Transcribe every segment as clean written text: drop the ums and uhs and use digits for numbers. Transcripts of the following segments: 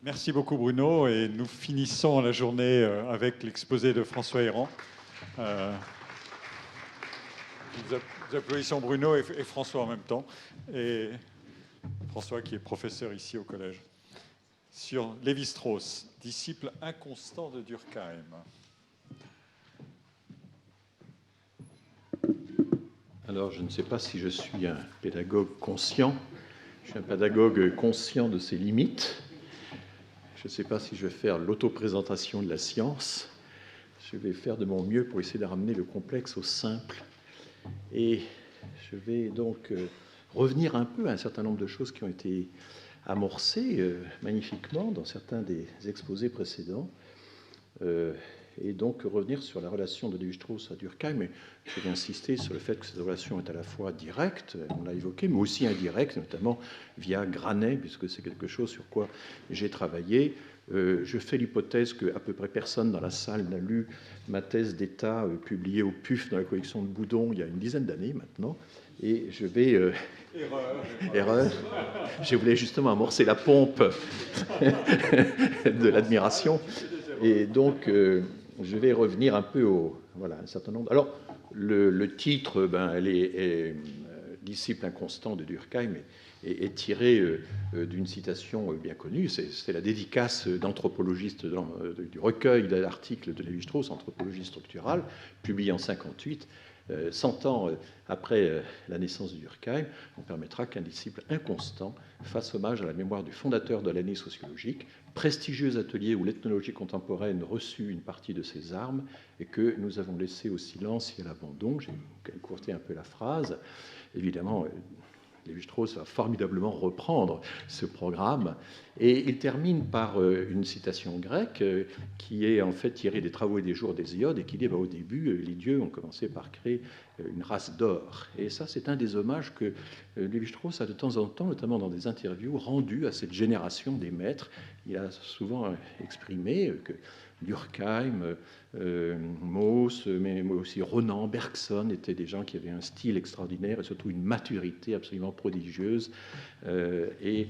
Merci beaucoup Bruno, et nous finissons la journée avec l'exposé de François Héran. Nous applaudissons Bruno et François en même temps, et François qui est professeur ici au collège, sur Lévi-Strauss, disciple inconstant de Durkheim. Alors, je ne sais pas si je suis un pédagogue conscient. Je suis un pédagogue conscient de ses limites. Je ne sais pas si je vais faire l'autoprésentation de la science. Je vais faire de mon mieux pour essayer de ramener le complexe au simple. Et je vais donc revenir un peu à un certain nombre de choses qui ont été amorcées magnifiquement dans certains des exposés précédents. Et donc revenir sur la relation de Lévi-Strauss à Durkheim. Et je vais insister sur le fait que cette relation est à la fois directe, on l'a évoqué, mais aussi indirecte, notamment via Granet, puisque c'est quelque chose sur quoi j'ai travaillé. Je fais l'hypothèse qu'à peu près personne dans la salle n'a lu ma thèse d'État publiée au PUF dans la collection de Boudon il y a une dizaine d'années maintenant. Et je vais... Erreur. Je voulais justement amorcer la pompe de l'admiration. Et donc... je vais revenir un peu voilà, un certain nombre. Alors, le titre, elle est disciple inconstant de Durkheim, est tiré d'une citation bien connue. C'est la dédicace d'anthropologiste du recueil d'articles de Lévi-Strauss, Anthropologie structurale, publié en 1958. 100 ans après la naissance de Durkheim, on permettra qu'un disciple inconstant fasse hommage à la mémoire du fondateur de l'année sociologique, prestigieux atelier où l'ethnologie contemporaine reçut une partie de ses armes et que nous avons laissé au silence et à l'abandon. J'ai écourté un peu la phrase. Évidemment, Lévi-Strauss va formidablement reprendre ce programme. Et il termine par une citation grecque qui est en fait tirée des travaux et des jours d'Hésiode et qui dit au début, les dieux ont commencé par créer une race d'or. Et ça, c'est un des hommages que Lévi-Strauss a de temps en temps, notamment dans des interviews, rendu à cette génération des maîtres. Il a souvent exprimé que Durkheim, Mauss, mais aussi Renan, Bergson étaient des gens qui avaient un style extraordinaire et surtout une maturité absolument prodigieuse. Il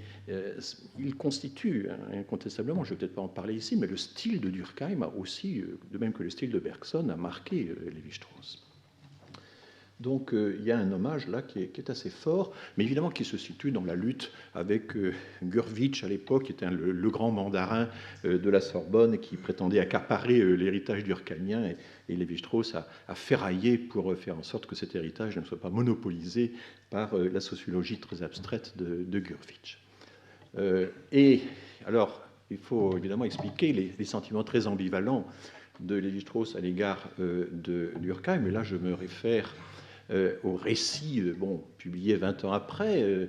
constitue incontestablement, je ne vais peut-être pas en parler ici, mais le style de Durkheim a aussi, de même que le style de Bergson, a marqué Lévi-Strauss. Donc il y a un hommage là qui est assez fort, mais évidemment qui se situe dans la lutte avec Gurvitch à l'époque, qui était le grand mandarin de la Sorbonne, qui prétendait accaparer l'héritage durkheimien, et Lévi-Strauss a ferraillé pour faire en sorte que cet héritage ne soit pas monopolisé par la sociologie très abstraite de Gurvitch. Et alors, il faut évidemment expliquer les sentiments très ambivalents de Lévi-Strauss à l'égard de Durkheim, et là je me réfère au récit publié 20 ans après,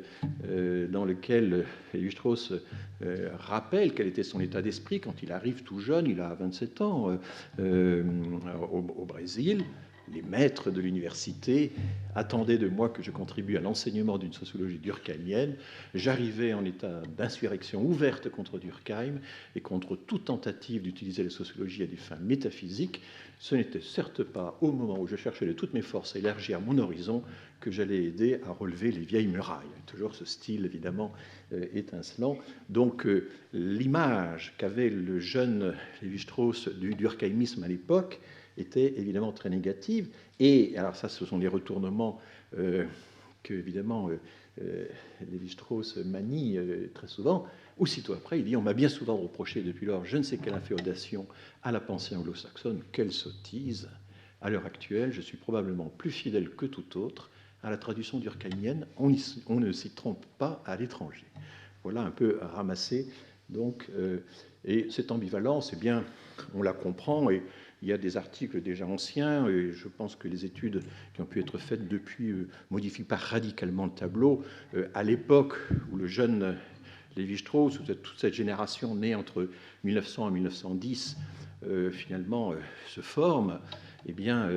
dans lequel Lévi-Strauss rappelle quel était son état d'esprit quand il arrive tout jeune, il a 27 ans, au Brésil. Les maîtres de l'université attendaient de moi que je contribue à l'enseignement d'une sociologie durkheimienne. J'arrivais en état d'insurrection ouverte contre Durkheim et contre toute tentative d'utiliser la sociologie à des fins métaphysiques. Ce n'était certes pas au moment où je cherchais de toutes mes forces à élargir mon horizon que j'allais aider à relever les vieilles murailles. Toujours ce style, évidemment, étincelant. Donc, l'image qu'avait le jeune Lévi-Strauss du durkheimisme à l'époque était évidemment très négative. Et alors ça, ce sont les retournements que, évidemment, Lévi-Strauss manie très souvent. Aussitôt après, il dit « On m'a bien souvent reproché depuis lors je ne sais quelle inféodation à la pensée anglo-saxonne, quelle sottise. À l'heure actuelle, je suis probablement plus fidèle que tout autre à la traduction durkheimienne. On ne s'y trompe pas à l'étranger. » Voilà un peu ramassé. Donc, et cette ambivalence, eh bien, on la comprend. Et il y a des articles déjà anciens, et je pense que les études qui ont pu être faites depuis modifient pas radicalement le tableau. À l'époque où le jeune Lévi-Strauss, toute cette génération née entre 1900 et 1910, finalement se forme, eh bien,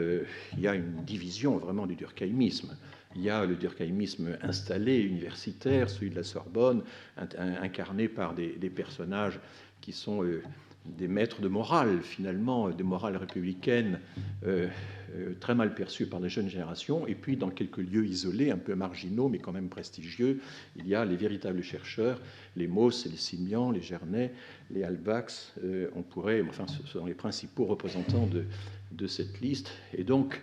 il y a une division vraiment du durkheimisme. Il y a le durkheimisme installé, universitaire, celui de la Sorbonne, incarné par des personnages qui sont des maîtres de morale, finalement, de morale républicaine très mal perçue par les jeunes générations. Et puis, dans quelques lieux isolés, un peu marginaux, mais quand même prestigieux, il y a les véritables chercheurs, les Mauss et les Simian, les Gernet, les Halbwachs. Enfin, ce sont les principaux représentants de cette liste. Et donc,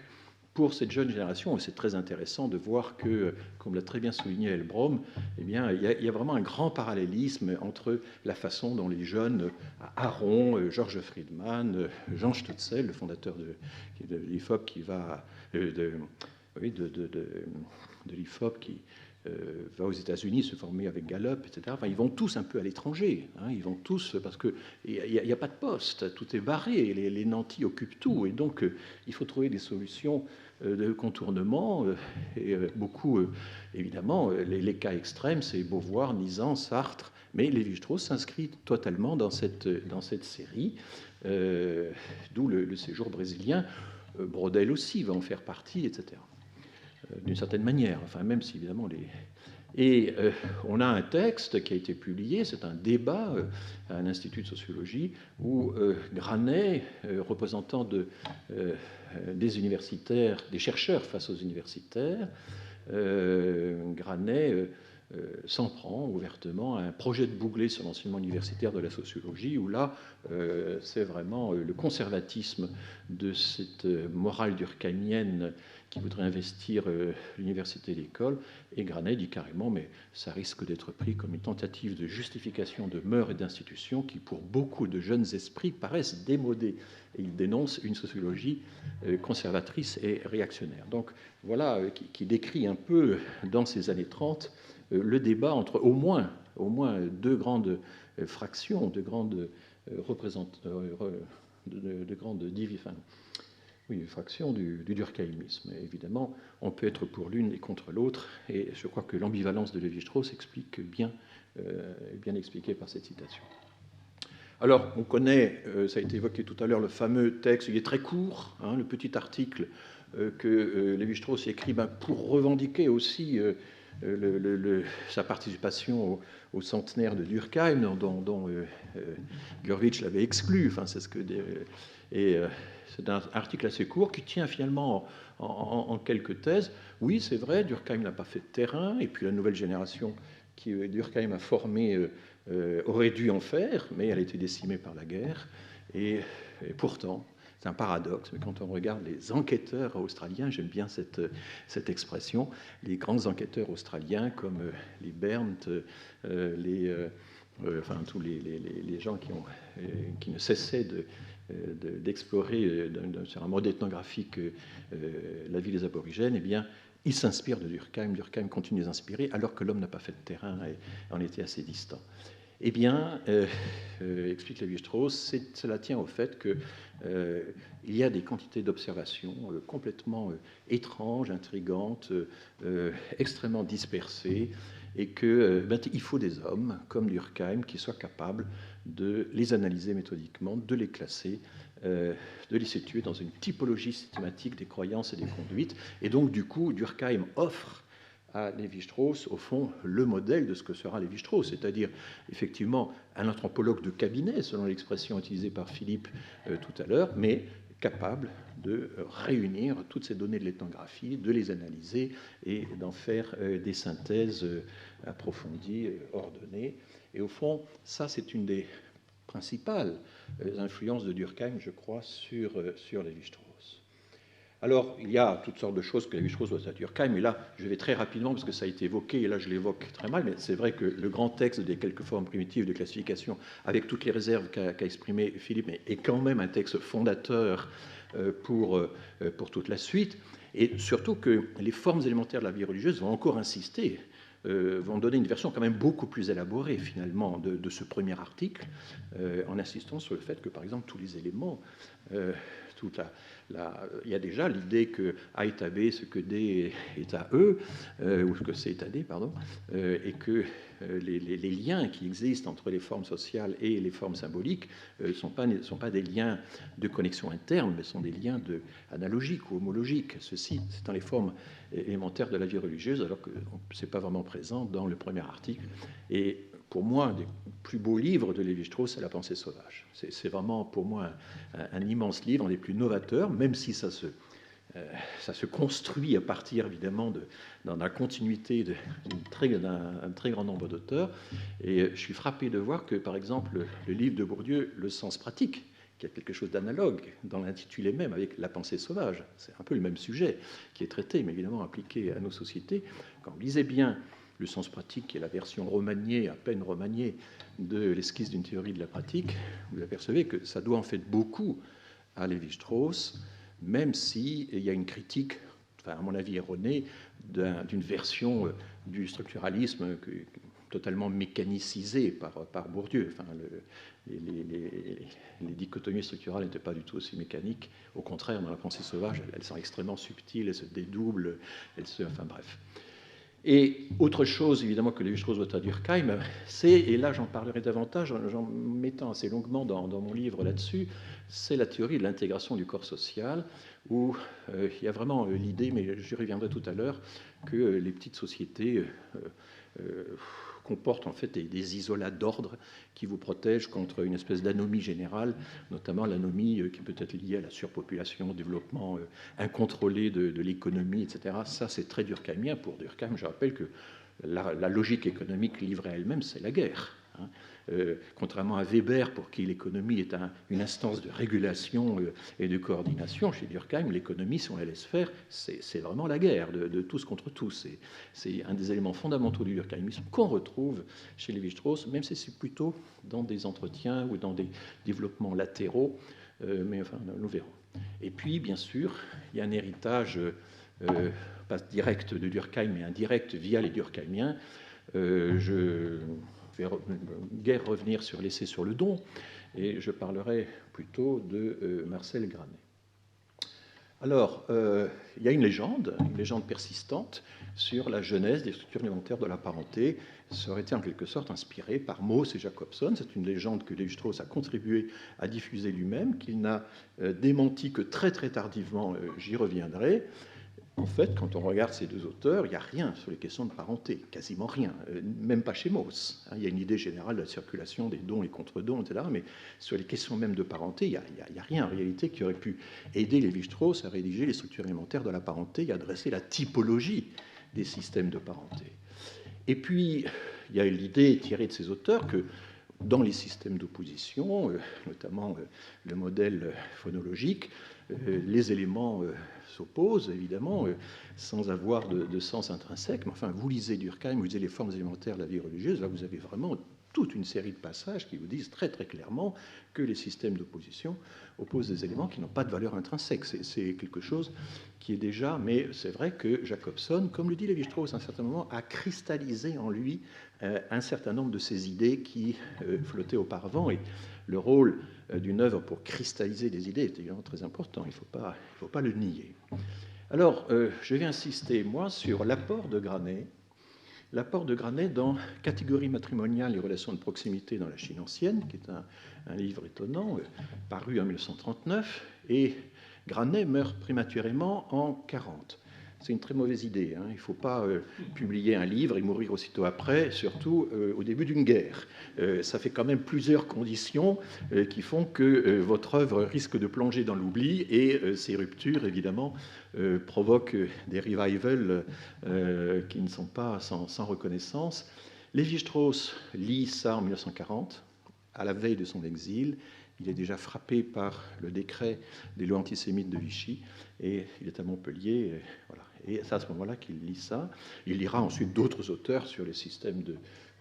pour cette jeune génération, c'est très intéressant de voir que, comme l'a très bien souligné Hellbrom, eh bien, il y a vraiment un grand parallélisme entre la façon dont les jeunes, Aron, Georges Friedman, Jean Stutzel, le fondateur de l'IFOP, qui va de l'IFOP, qui va aux États-Unis se former avec Gallup, etc. Enfin, ils vont tous un peu à l'étranger. Hein, ils vont tous parce qu'il n'y a pas de poste, tout est barré, les nantis occupent tout, et donc il faut trouver des solutions de contournement. Et beaucoup, évidemment, les cas extrêmes, c'est Beauvoir, Nizan, Sartre, mais Lévi-Strauss s'inscrit totalement dans cette série, d'où le séjour brésilien. Braudel aussi va en faire partie, etc. D'une certaine manière, enfin, même si évidemment on a un texte qui a été publié, c'est un débat à un institut de sociologie où Granet, représentant des universitaires, des chercheurs face aux universitaires, Granet s'en prend ouvertement à un projet de Bouglé sur l'enseignement universitaire de la sociologie, où là, c'est vraiment le conservatisme de cette morale durkheimienne qui voudrait investir l'université et l'école, et Granet dit carrément, mais ça risque d'être pris comme une tentative de justification de mœurs et d'institutions qui, pour beaucoup de jeunes esprits, paraissent démodées. Et il dénonce une sociologie conservatrice et réactionnaire. Donc voilà, qui décrit un peu, dans ces années 30, le débat entre au moins deux grandes fractions, de grandes fractions du durkheimisme. Et évidemment, on peut être pour l'une et contre l'autre, et je crois que l'ambivalence de Lévi-Strauss explique bien expliqué par cette citation. Alors, on connaît, ça a été évoqué tout à l'heure, le fameux texte, il est très court, hein, le petit article que Lévi-Strauss écrit pour revendiquer aussi sa participation au centenaire de Durkheim, dont Gurvitch l'avait exclu. Enfin, c'est c'est un article assez court qui tient finalement en quelques thèses. Oui, c'est vrai, Durkheim n'a pas fait de terrain, et puis la nouvelle génération qui Durkheim a formée aurait dû en faire, mais elle a été décimée par la guerre. Et pourtant, c'est un paradoxe, mais quand on regarde les enquêteurs australiens, j'aime bien cette expression, les grands enquêteurs australiens comme les Berndt, tous les gens qui ne cessaient d'explorer sur un mode ethnographique la vie des aborigènes, eh bien, ils s'inspirent de Durkheim. Durkheim continue de les inspirer, alors que l'homme n'a pas fait de terrain et en était assez distant. Eh bien, explique Lévi-Strauss, cela tient au fait qu'il y a des quantités d'observations complètement étranges, intrigantes, extrêmement dispersées, et qu'il faut des hommes comme Durkheim qui soient capables de les analyser méthodiquement, de les classer, de les situer dans une typologie systématique des croyances et des conduites. Et donc, du coup, Durkheim offre à Lévi-Strauss, au fond, le modèle de ce que sera Lévi-Strauss, c'est-à-dire, effectivement, un anthropologue de cabinet, selon l'expression utilisée par Philippe tout à l'heure, mais capable de réunir toutes ces données de l'ethnographie, de les analyser et d'en faire des synthèses approfondies, ordonnées. Et au fond, ça, c'est une des principales influences de Durkheim, je crois, sur Lévi-Strauss. Alors, il y a toutes sortes de choses que Lévi-Strauss doit à Durkheim, mais là, je vais très rapidement, parce que ça a été évoqué, et là, je l'évoque très mal, mais c'est vrai que le grand texte des quelques formes primitives de classification, avec toutes les réserves qu'a exprimé Philippe, est quand même un texte fondateur pour toute la suite, et surtout que les formes élémentaires de la vie religieuse vont encore insister, vont donner une version quand même beaucoup plus élaborée, finalement, de ce premier article, en insistant sur le fait que, par exemple, tous les éléments, il y a déjà l'idée que A est à B, ce que D est à E, ou ce que C est à D, pardon, et que les liens qui existent entre les formes sociales et les formes symboliques ne sont pas des liens de connexion interne, mais sont des liens analogiques ou homologiques. Ceci, c'est dans les formes élémentaires de la vie religieuse, alors que ce n'est pas vraiment présent dans le premier article. Et pour moi, un des plus beaux livres de Lévi-Strauss, c'est La pensée sauvage. C'est vraiment, pour moi, un immense livre, un des plus novateurs, même si ça se ça se construit à partir, évidemment, dans la continuité d'un très grand nombre d'auteurs. Et je suis frappé de voir que, par exemple, le livre de Bourdieu, Le sens pratique, qui a quelque chose d'analogue dans l'intitulé même avec La pensée sauvage, c'est un peu le même sujet qui est traité, mais évidemment appliqué à nos sociétés. Quand vous lisez bien Le sens pratique, qui est la version remaniée, à peine remaniée, de l'esquisse d'une théorie de la pratique, vous apercevez que ça doit en fait beaucoup à Lévi-Strauss, même s'il y a une critique, enfin, à mon avis erronée, d'une version du structuralisme totalement mécanicisée par Bourdieu. Enfin, les dichotomies structurales n'étaient pas du tout aussi mécaniques. Au contraire, dans La pensée sauvage, elles sont extrêmement subtiles, elles se dédoublent, enfin bref. Et autre chose, évidemment, que Lévi-Strauss doit à Durkheim, c'est, et là j'en parlerai davantage en mettant assez longuement dans mon livre là-dessus, c'est la théorie de l'intégration du corps social, où il y a vraiment l'idée, mais j'y reviendrai tout à l'heure, que les petites sociétés comportent en fait des isolats d'ordre qui vous protègent contre une espèce d'anomie générale, notamment l'anomie qui peut être liée à la surpopulation, au développement incontrôlé de l'économie, etc. Ça, c'est très durkheimien. Pour Durkheim, je rappelle que la logique économique livrée à elle-même, c'est la guerre. Contrairement à Weber, pour qui l'économie est une instance de régulation et de coordination, chez Durkheim, l'économie, si on la laisse faire, c'est vraiment la guerre de tous contre tous. C'est un des éléments fondamentaux du durkheimisme qu'on retrouve chez Lévi-Strauss, même si c'est plutôt dans des entretiens ou dans des développements latéraux, mais enfin, nous verrons. Et puis, bien sûr, il y a un héritage pas direct de Durkheim, mais indirect via les durkheimiens. Je guère revenir sur l'essai sur le don, et je parlerai plutôt de Marcel Granet. Alors, il y a une légende persistante sur la genèse des structures élémentaires de la parenté. Ça aurait été en quelque sorte inspiré par Mauss et Jacobson. C'est une légende que Lévi-Strauss a contribué à diffuser lui-même, qu'il n'a démenti que très très tardivement, j'y reviendrai. En fait, quand on regarde ces deux auteurs, il n'y a rien sur les questions de parenté, quasiment rien, même pas chez Mauss. Il y a une idée générale de la circulation des dons et contre-dons, etc., mais sur les questions même de parenté, il n'y a rien en réalité qui aurait pu aider Lévi-Strauss à rédiger les structures élémentaires de la parenté et à dresser la typologie des systèmes de parenté. Et puis, il y a l'idée tirée de ces auteurs que dans les systèmes d'opposition, notamment le modèle phonologique, les éléments s'opposent, évidemment, sans avoir de sens intrinsèque. Mais enfin, vous lisez Durkheim, vous lisez les formes élémentaires de la vie religieuse, là, vous avez vraiment toute une série de passages qui vous disent très très clairement que les systèmes d'opposition opposent des éléments qui n'ont pas de valeur intrinsèque. C'est quelque chose qui est déjà... Mais c'est vrai que Jacobson, comme le dit Lévi-Strauss à un certain moment, a cristallisé en lui un certain nombre de ces idées qui flottaient auparavant. Et le rôle d'une œuvre pour cristalliser des idées est évidemment très important, il ne faut pas le nier. Alors, je vais insister, moi, sur l'apport de Granet dans Catégorie matrimoniale et relations de proximité dans la Chine ancienne, qui est un livre étonnant, paru en 1939, et Granet meurt prématurément en 1940. C'est une très mauvaise idée. Il ne faut pas publier un livre et mourir aussitôt après, surtout au début d'une guerre. Ça fait quand même plusieurs conditions qui font que votre œuvre risque de plonger dans l'oubli, et ces ruptures, évidemment, provoquent des revivals qui ne sont pas sans reconnaissance. Lévi-Strauss lit ça en 1940, à la veille de son exil. Il est déjà frappé par le décret des lois antisémites de Vichy, et il est à Montpellier. Voilà. Et c'est à ce moment-là qu'il lit ça. Il lira ensuite d'autres auteurs sur les systèmes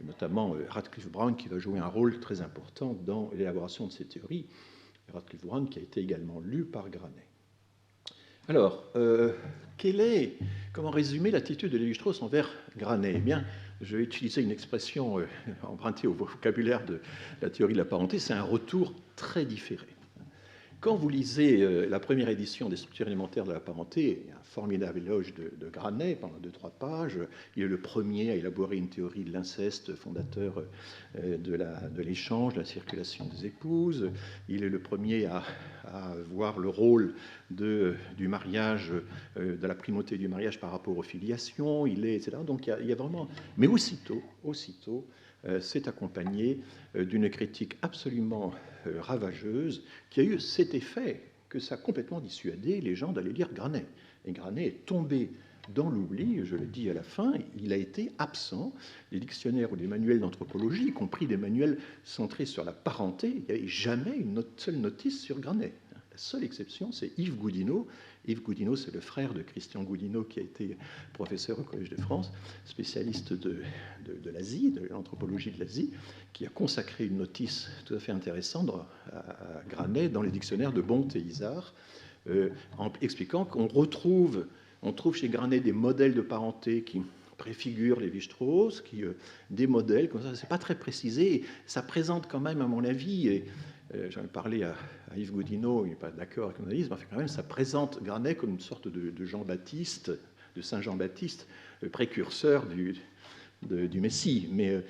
notamment Radcliffe Brown, qui va jouer un rôle très important dans l'élaboration de ces théories. Radcliffe Brown qui a été également lu par Granet. Alors, comment résumer l'attitude de Lévi-Strauss envers Granet? Eh bien, je vais utiliser une expression empruntée au vocabulaire de la théorie de la parenté, c'est un retour très différé. Quand vous lisez la première édition des structures élémentaires de la parenté, il y a un formidable éloge de Granet pendant 2-3 pages. Il est le premier à élaborer une théorie de l'inceste, fondateur de l'échange, de la circulation des épouses. Il est le premier à voir le rôle du mariage, de la primauté du mariage par rapport aux filiations, etc. Donc il y a vraiment... Mais aussitôt, c'est accompagné d'une critique absolument ravageuse qui a eu cet effet que ça a complètement dissuadé les gens d'aller lire Granet. Et Granet est tombé dans l'oubli, je le dis à la fin, il a été absent des dictionnaires ou des manuels d'anthropologie, y compris des manuels centrés sur la parenté. Il n'y avait jamais une seule notice sur Granet. La seule exception, c'est Yves Goudineau. Yves Goudineau, c'est le frère de Christian Goudineau, qui a été professeur au Collège de France, spécialiste de l'Asie, de l'anthropologie de l'Asie, qui a consacré une notice tout à fait intéressante à Granet dans les dictionnaires de Bonte et Isard, en expliquant qu'on trouve chez Granet des modèles de parenté qui préfigurent Lévi-Strauss, des modèles, comme ça, c'est pas très précisé, et ça présente quand même, à mon avis, et j'en ai parlé à Yves Goudineau, il n'est pas d'accord avec mon analyse, mais quand même, ça présente Granet comme une sorte de Jean-Baptiste, de Saint Jean-Baptiste, précurseur du Messie, mais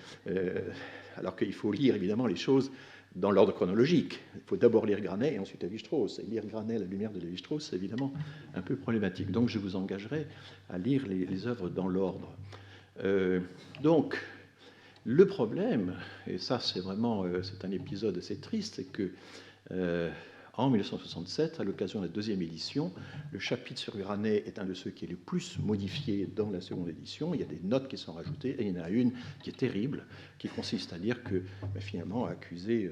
alors qu'il faut lire évidemment les choses dans l'ordre chronologique. Il faut d'abord lire Granet et ensuite Lévi-Strauss. Et lire Granet à la lumière de Lévi-Strauss, c'est évidemment un peu problématique. Donc je vous engagerai à lire les œuvres dans l'ordre. Donc, le problème, et ça c'est vraiment c'est un épisode assez triste, c'est que en 1967, à l'occasion de la deuxième édition, le chapitre sur Granet est un de ceux qui est le plus modifié dans la seconde édition. Il y a des notes qui sont rajoutées, et il y en a une qui est terrible, qui consiste à dire que finalement, accuser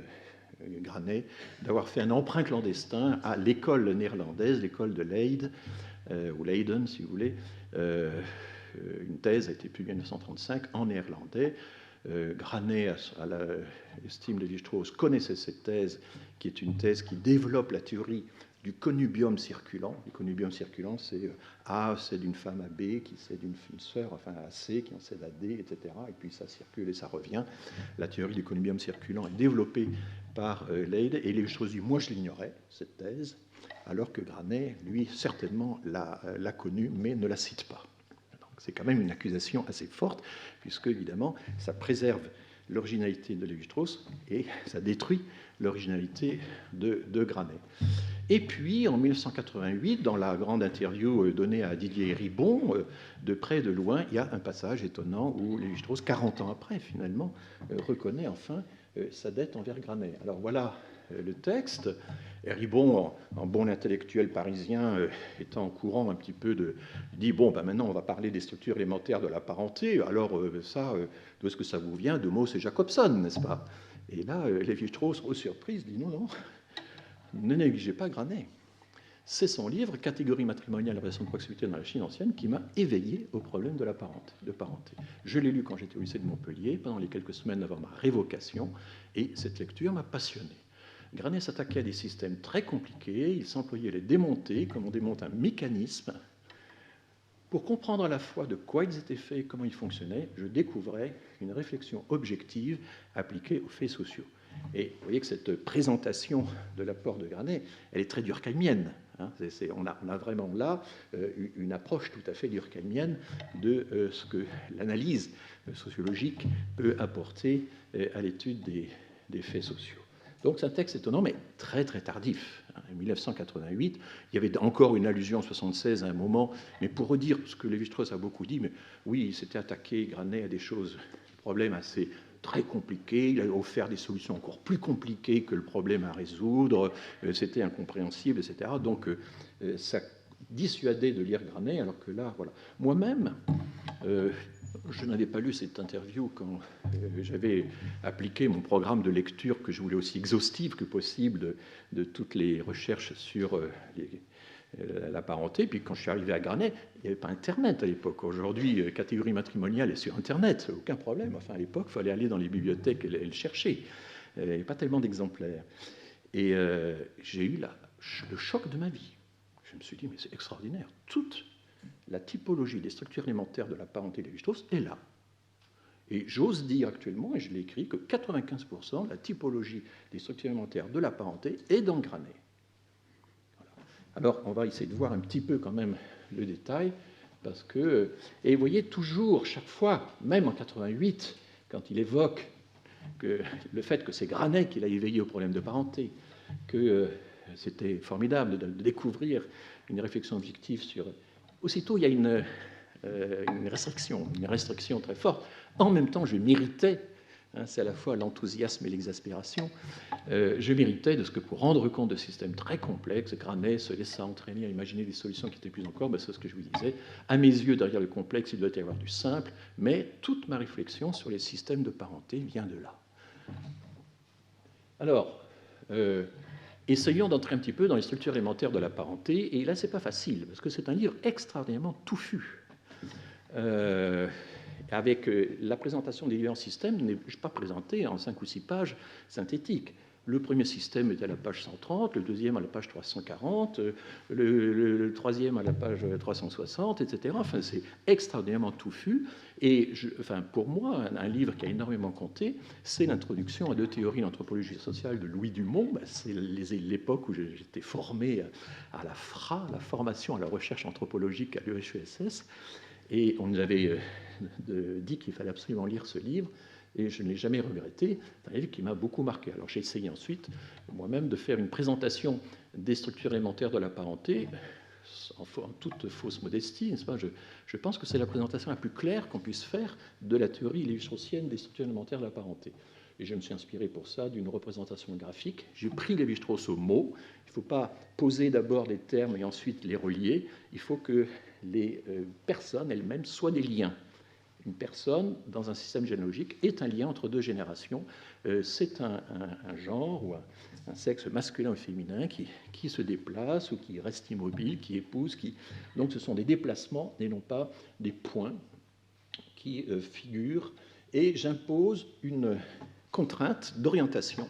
Granet d'avoir fait un emprunt clandestin à l'école néerlandaise, l'école de Leyde, ou Leiden si vous voulez. Une thèse a été publiée en 1935 en néerlandais. Granet, à l'estime de Lévi-Strauss, connaissait cette thèse, qui est une thèse qui développe la théorie du connubium circulant. Le connubium circulant, c'est A cède une femme à B, qui cède une sœur, enfin à C, qui en cède à D, etc. Et puis ça circule et ça revient. La théorie du connubium circulant est développée par Leyde, et Lévi-Strauss dit, moi je l'ignorais, cette thèse, alors que Granet, lui, certainement l'a connue, mais ne la cite pas. C'est quand même une accusation assez forte, puisque, évidemment, ça préserve l'originalité de Lévi-Strauss et ça détruit l'originalité de Granet. Et puis, en 1988, dans la grande interview donnée à Didier Ribon, de près et de loin, il y a un passage étonnant où Lévi-Strauss, 40 ans après, finalement, reconnaît enfin sa dette envers Granet. Alors voilà le texte. Et Ribon, en bon intellectuel parisien, étant au courant un petit peu dit, bon, ben maintenant on va parler des structures élémentaires de la parenté, alors ça, d'où est-ce que ça vous vient? De mots, c'est Jacobson, n'est-ce pas? Et là, Lévi-Strauss, aux surprises, dit, non, ne négligez pas Granet. C'est son livre, Catégorie matrimoniale et relation de proximité dans la Chine ancienne, qui m'a éveillé au problème de la parenté. Je l'ai lu quand j'étais au lycée de Montpellier, pendant les quelques semaines avant ma révocation, et cette lecture m'a passionné. Granet s'attaquait à des systèmes très compliqués, il s'employait à les démonter, comme on démonte un mécanisme. Pour comprendre à la fois de quoi ils étaient faits et comment ils fonctionnaient, je découvrais une réflexion objective appliquée aux faits sociaux. Et vous voyez que cette présentation de l'apport de Granet, elle est très durkheimienne. Hein. On a vraiment là une approche tout à fait durkheimienne de ce que l'analyse sociologique peut apporter à l'étude des faits sociaux. Donc c'est un texte étonnant, mais très très tardif. En 1988, il y avait encore une allusion en 1976 à un moment, mais pour redire ce que Lévi-Strauss a beaucoup dit, mais oui, il s'était attaqué, Granet, à des choses, problèmes assez très compliqués, il a offert des solutions encore plus compliquées que le problème à résoudre, c'était incompréhensible, etc. Donc ça dissuadait de lire Granet, alors que là, voilà. Moi-même, je n'avais pas lu cette interview quand j'avais appliqué mon programme de lecture que je voulais aussi exhaustive que possible de toutes les recherches sur la parenté. Puis quand je suis arrivé à Granet, il n'y avait pas Internet à l'époque. Aujourd'hui, catégorie matrimoniale est sur Internet, aucun problème. Enfin, à l'époque, il fallait aller dans les bibliothèques et le chercher. Il n'y avait pas tellement d'exemplaires. Et j'ai eu le choc de ma vie. Je me suis dit, mais c'est extraordinaire. Toute la typologie des structures élémentaires de la parenté de Lévi-Strauss est là. Et j'ose dire actuellement, et je l'ai écrit, que 95% de la typologie des structures élémentaires de la parenté est dans Granet. Voilà. Alors, on va essayer de voir un petit peu quand même le détail, parce que, et vous voyez toujours, chaque fois, même en 88, quand il évoque le fait que c'est Granet qui l'a éveillé au problème de parenté, que c'était formidable de découvrir une réflexion objective sur... Aussitôt, il y a une restriction très forte. En même temps, je m'irritais c'est à la fois l'enthousiasme et l'exaspération. Je m'irritais de ce que pour rendre compte de systèmes très complexes, Granet se laissa entraîner à imaginer des solutions qui étaient plus encore, c'est ce que je vous disais. À mes yeux, derrière le complexe, il doit y avoir du simple, mais toute ma réflexion sur les systèmes de parenté vient de là. Alors, essayons d'entrer un petit peu dans les structures élémentaires de la parenté, et là, c'est pas facile, parce que c'est un livre extraordinairement touffu. Avec la présentation des différents systèmes n'est pas présentée en 5 ou 6 pages synthétiques. Le premier système est à la page 130, le deuxième à la page 340, le troisième à la page 360, etc. Enfin, c'est extraordinairement touffu. Et pour moi, un livre qui a énormément compté, c'est l'introduction à 2 théories d'anthropologie sociale de Louis Dumont. C'est l'époque où j'étais formé à la FRA, la formation à la recherche anthropologique à l'UHESS. Et on nous avait dit qu'il fallait absolument lire ce livre, et je ne l'ai jamais regretté. C'est un livre qui m'a beaucoup marqué. Alors j'ai essayé ensuite, moi-même, de faire une présentation des structures élémentaires de la parenté, en toute fausse modestie, n'est-ce pas ? Je pense que c'est la présentation la plus claire qu'on puisse faire de la théorie lévi-straussienne des structures élémentaires de la parenté. Et je me suis inspiré pour ça d'une représentation graphique. J'ai pris Lévi-Strauss au mot. Il ne faut pas poser d'abord les termes et ensuite les relier. Il faut que les personnes elles-mêmes soient des liens. Une personne, dans un système généalogique, est un lien entre 2 générations. C'est un genre ou un sexe masculin ou féminin qui se déplace ou qui reste immobile, qui épouse. Donc ce sont des déplacements et non pas des points qui figurent. Et j'impose une contrainte d'orientation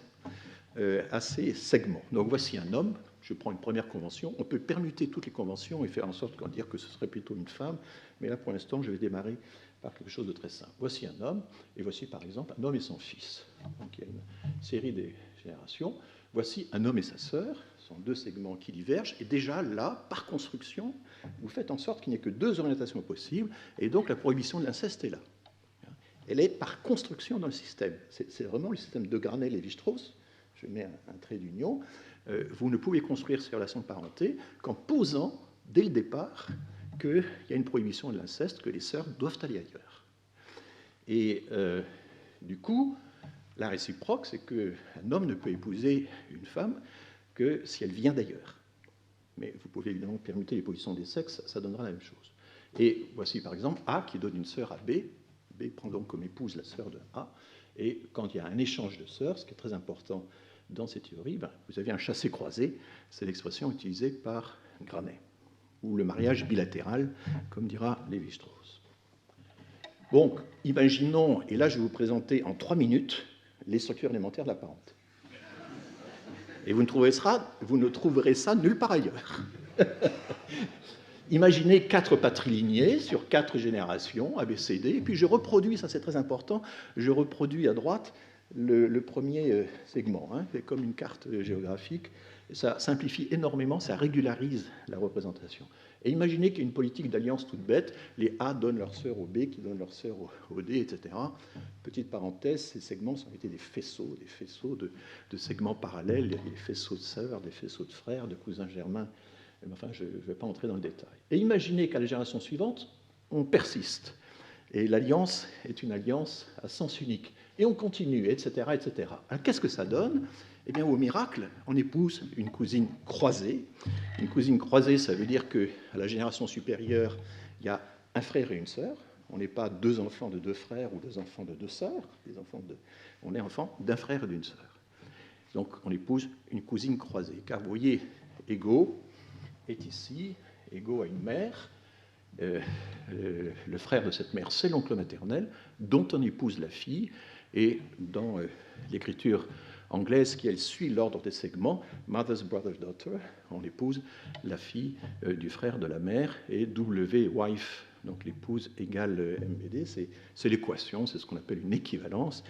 à ces segments. Donc voici un homme. Je prends une première convention. On peut permuter toutes les conventions et faire en sorte de dire que ce serait plutôt une femme. Mais là, pour l'instant, je vais démarrer par quelque chose de très simple. Voici un homme, et voici par exemple un homme et son fils. Donc il y a une série de générations. Voici un homme et sa sœur. Ce sont 2 segments qui divergent. Et déjà là, par construction, vous faites en sorte qu'il n'y ait que 2 orientations possibles. Et donc la prohibition de l'inceste est là. Elle est par construction dans le système. C'est vraiment le système de Granet-Lévi-Strauss. Je mets un trait d'union. Vous ne pouvez construire ces relations de parenté qu'en posant, dès le départ, qu'il y a une prohibition de l'inceste, que les sœurs doivent aller ailleurs. Et du coup, la réciproque, c'est qu'un homme ne peut épouser une femme que si elle vient d'ailleurs. Mais vous pouvez évidemment permuter les positions des sexes, ça donnera la même chose. Et voici par exemple A qui donne une sœur à B. B prend donc comme épouse la sœur de A. Et quand il y a un échange de sœurs, ce qui est très important dans ces théories, vous avez un chassé-croisé, c'est l'expression utilisée par Granet, ou le mariage bilatéral, comme dira Lévi-Strauss. Donc, imaginons, et là je vais vous présenter en 3 minutes les structures élémentaires de la parenté. Et vous ne trouverez ça nulle part ailleurs. Imaginez 4 patrilignés sur 4 générations, ABCD, et puis je reproduis, ça c'est très important, je reproduis à droite le premier segment. C'est comme une carte géographique. Ça simplifie énormément, ça régularise la représentation. Et imaginez qu'il y a une politique d'alliance toute bête, les A donnent leur sœur au B, qui donnent leur sœur au D, etc. Petite parenthèse, ces segments ont été des faisceaux de segments parallèles, des faisceaux de sœurs, des faisceaux de frères, de cousins germains. Enfin, je ne vais pas entrer dans le détail. Et imaginez qu'à la génération suivante, on persiste. Et l'alliance est une alliance à sens unique. Et on continue, etc., etc. Alors, qu'est-ce que ça donne ? Eh bien, au miracle, on épouse une cousine croisée. Une cousine croisée, ça veut dire qu'à la génération supérieure, il y a un frère et une sœur. On n'est pas 2 enfants de 2 frères ou 2 enfants de 2 sœurs. On est enfant d'un frère et d'une sœur. Donc, on épouse une cousine croisée. Car vous voyez, Ego est ici, Ego a une mère. Le frère de cette mère, c'est l'oncle maternel, dont on épouse la fille. Et dans l'écriture anglaise qui, elle, suit l'ordre des segments, Mother's Brother's Daughter, on épouse la fille du frère de la mère, et W, wife, donc l'épouse égale MBD, c'est l'équation, c'est ce qu'on appelle une équivalence.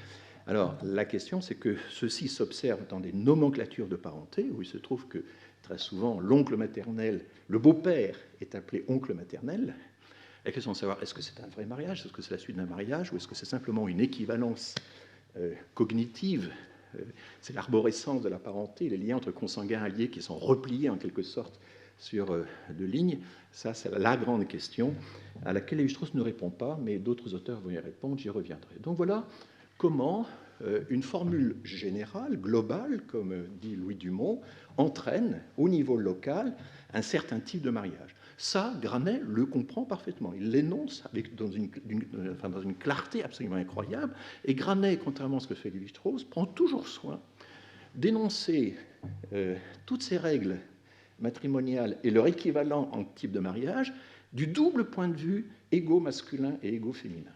Alors, la question, c'est que ceci s'observe dans des nomenclatures de parenté, où il se trouve que très souvent, l'oncle maternel, le beau-père est appelé oncle maternel. La question de savoir, est-ce que c'est un vrai mariage, est-ce que c'est la suite d'un mariage, ou est-ce que c'est simplement une équivalence cognitive, c'est l'arborescence de la parenté, les liens entre consanguins alliés qui sont repliés en quelque sorte sur 2 lignes. Ça, c'est la grande question à laquelle Lévi-Strauss ne répond pas, mais d'autres auteurs vont y répondre, j'y reviendrai. Donc voilà comment, une formule générale, globale, comme dit Louis Dumont, entraîne au niveau local un certain type de mariage. Ça, Granet le comprend parfaitement. Il l'énonce dans une clarté absolument incroyable. Et Granet, contrairement à ce que fait Lévi-Strauss, prend toujours soin d'énoncer toutes ces règles matrimoniales et leur équivalent en type de mariage du double point de vue égo-masculin et égo-féminin.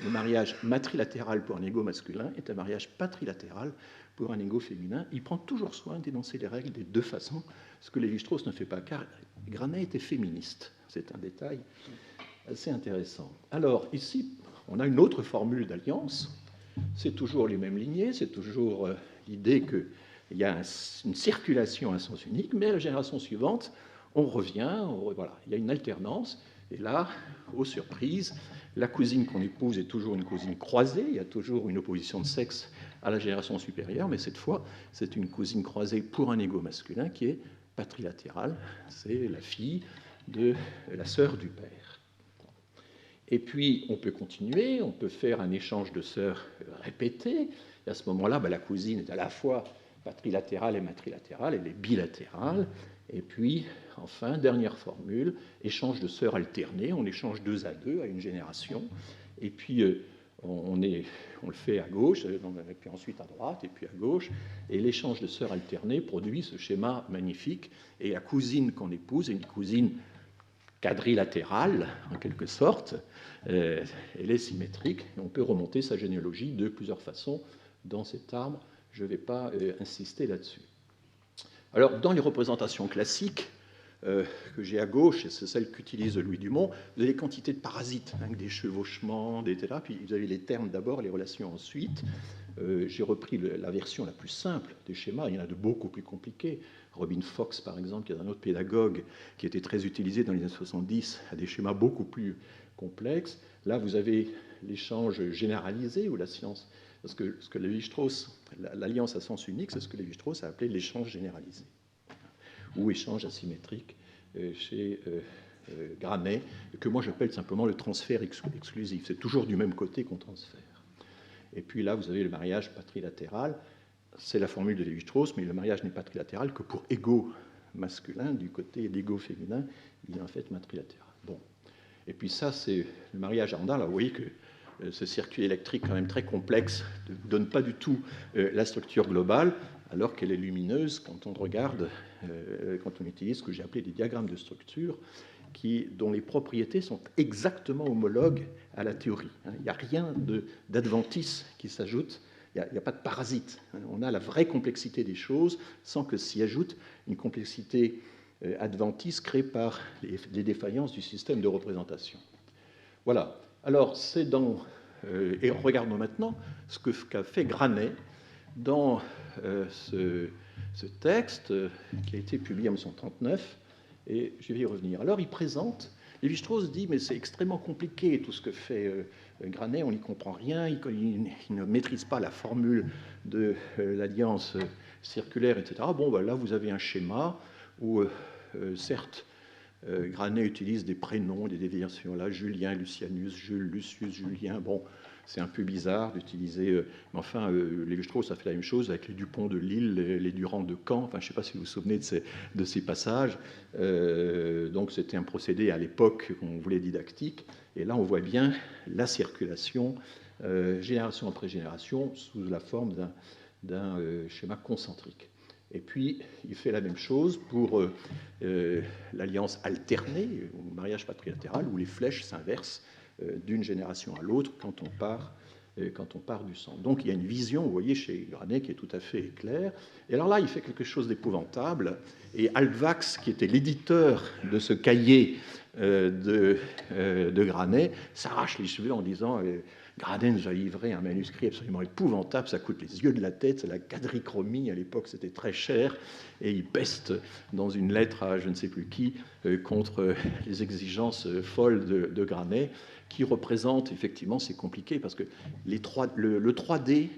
Le mariage matrilatéral pour un égo masculin est un mariage patrilatéral pour un égo féminin. Il prend toujours soin d'énoncer les règles des deux façons, ce que Lévi-Strauss ne fait pas, car Granet était féministe. C'est un détail assez intéressant. Alors, ici, on a une autre formule d'alliance. C'est toujours les mêmes lignées, c'est toujours l'idée qu'il y a une circulation à sens unique, mais à la génération suivante, on revient, voilà, il y a une alternance. Et là, aux surprises, la cousine qu'on épouse est toujours une cousine croisée, il y a toujours une opposition de sexe à la génération supérieure, mais cette fois, c'est une cousine croisée pour un égo masculin qui est patrilatérale, c'est la fille de la sœur du père. Et puis, on peut continuer, on peut faire un échange de sœurs répété, et à ce moment-là, la cousine est à la fois patrilatérale et matrilatérale, elle est bilatérale, et puis, enfin, dernière formule, échange de sœurs alternées, on échange 2 à 2 à une génération, et puis on le fait à gauche, et puis ensuite à droite, et puis à gauche, et l'échange de sœurs alternées produit ce schéma magnifique, et la cousine qu'on épouse est une cousine quadrilatérale, en quelque sorte, elle est symétrique, et on peut remonter sa généalogie de plusieurs façons dans cet arbre, je ne vais pas insister là-dessus. Alors, dans les représentations classiques que j'ai à gauche, et c'est celle qu'utilise Louis Dumont, vous avez des quantités de parasites, hein, des chevauchements, etc. Puis vous avez les termes d'abord, les relations ensuite. J'ai repris la version la plus simple des schémas, il y en a de beaucoup plus compliqués. Robin Fox, par exemple, qui est un autre pédagogue qui était très utilisé dans les années 70, a des schémas beaucoup plus complexes. Là, vous avez l'échange généralisé ou la science. Parce que ce que Lévi-Strauss, l'alliance à sens unique, c'est ce que Lévi-Strauss a appelé l'échange généralisé, ou échange asymétrique chez Granet, que moi j'appelle simplement le transfert exclusif. C'est toujours du même côté qu'on transfère. Et puis là, vous avez le mariage patrilatéral, c'est la formule de Lévi-Strauss, mais le mariage n'est patrilatéral que pour égo masculin, du côté d'égo féminin, il est en fait matrilatéral. Bon. Et puis ça, c'est le mariage ardent. Là, vous voyez que ce circuit électrique quand même très complexe ne donne pas du tout la structure globale, alors qu'elle est lumineuse quand on regarde, quand on utilise ce que j'ai appelé des diagrammes de structure, dont les propriétés sont exactement homologues à la théorie. Il n'y a rien d'adventice qui s'ajoute, il n'y a pas de parasite. On a la vraie complexité des choses sans que s'y ajoute une complexité adventice créée par les défaillances du système de représentation. Voilà. Alors, c'est dans... et regardons maintenant ce qu'a fait Granet dans ce texte qui a été publié en 1939, et je vais y revenir. Alors, il présente... Lévi-Strauss dit, mais c'est extrêmement compliqué tout ce que fait Granet, on n'y comprend rien, il ne maîtrise pas la formule de l'alliance circulaire, etc. Bon, ben là, vous avez un schéma où, certes, Granet utilise des prénoms, des déviations là, Julien, Lucianus, Jules, Lucius, Julien. Bon, c'est un peu bizarre d'utiliser. Mais enfin, Lévi-Strauss a fait la même chose avec les Dupont de Lille, les Durand de Caen. Enfin, je ne sais pas si vous vous souvenez de ces passages. Donc, c'était un procédé à l'époque qu'on voulait didactique. Et là, on voit bien la circulation, génération après génération, sous la forme d'un schéma concentrique. Et puis, il fait la même chose pour l'alliance alternée, ou mariage patrilatéral, où les flèches s'inversent d'une génération à l'autre quand on part du sang. Donc, il y a une vision, vous voyez, chez Granet qui est tout à fait claire. Et alors là, il fait quelque chose d'épouvantable. Et Altvax, qui était l'éditeur de ce cahier de Granet, s'arrache les cheveux en disant... Granet nous a livré un manuscrit absolument épouvantable, ça coûte les yeux de la tête, c'est la quadrichromie, à l'époque c'était très cher, et il peste dans une lettre à je ne sais plus qui contre les exigences folles de Granet, qui représente, effectivement, c'est compliqué, parce que le 3D,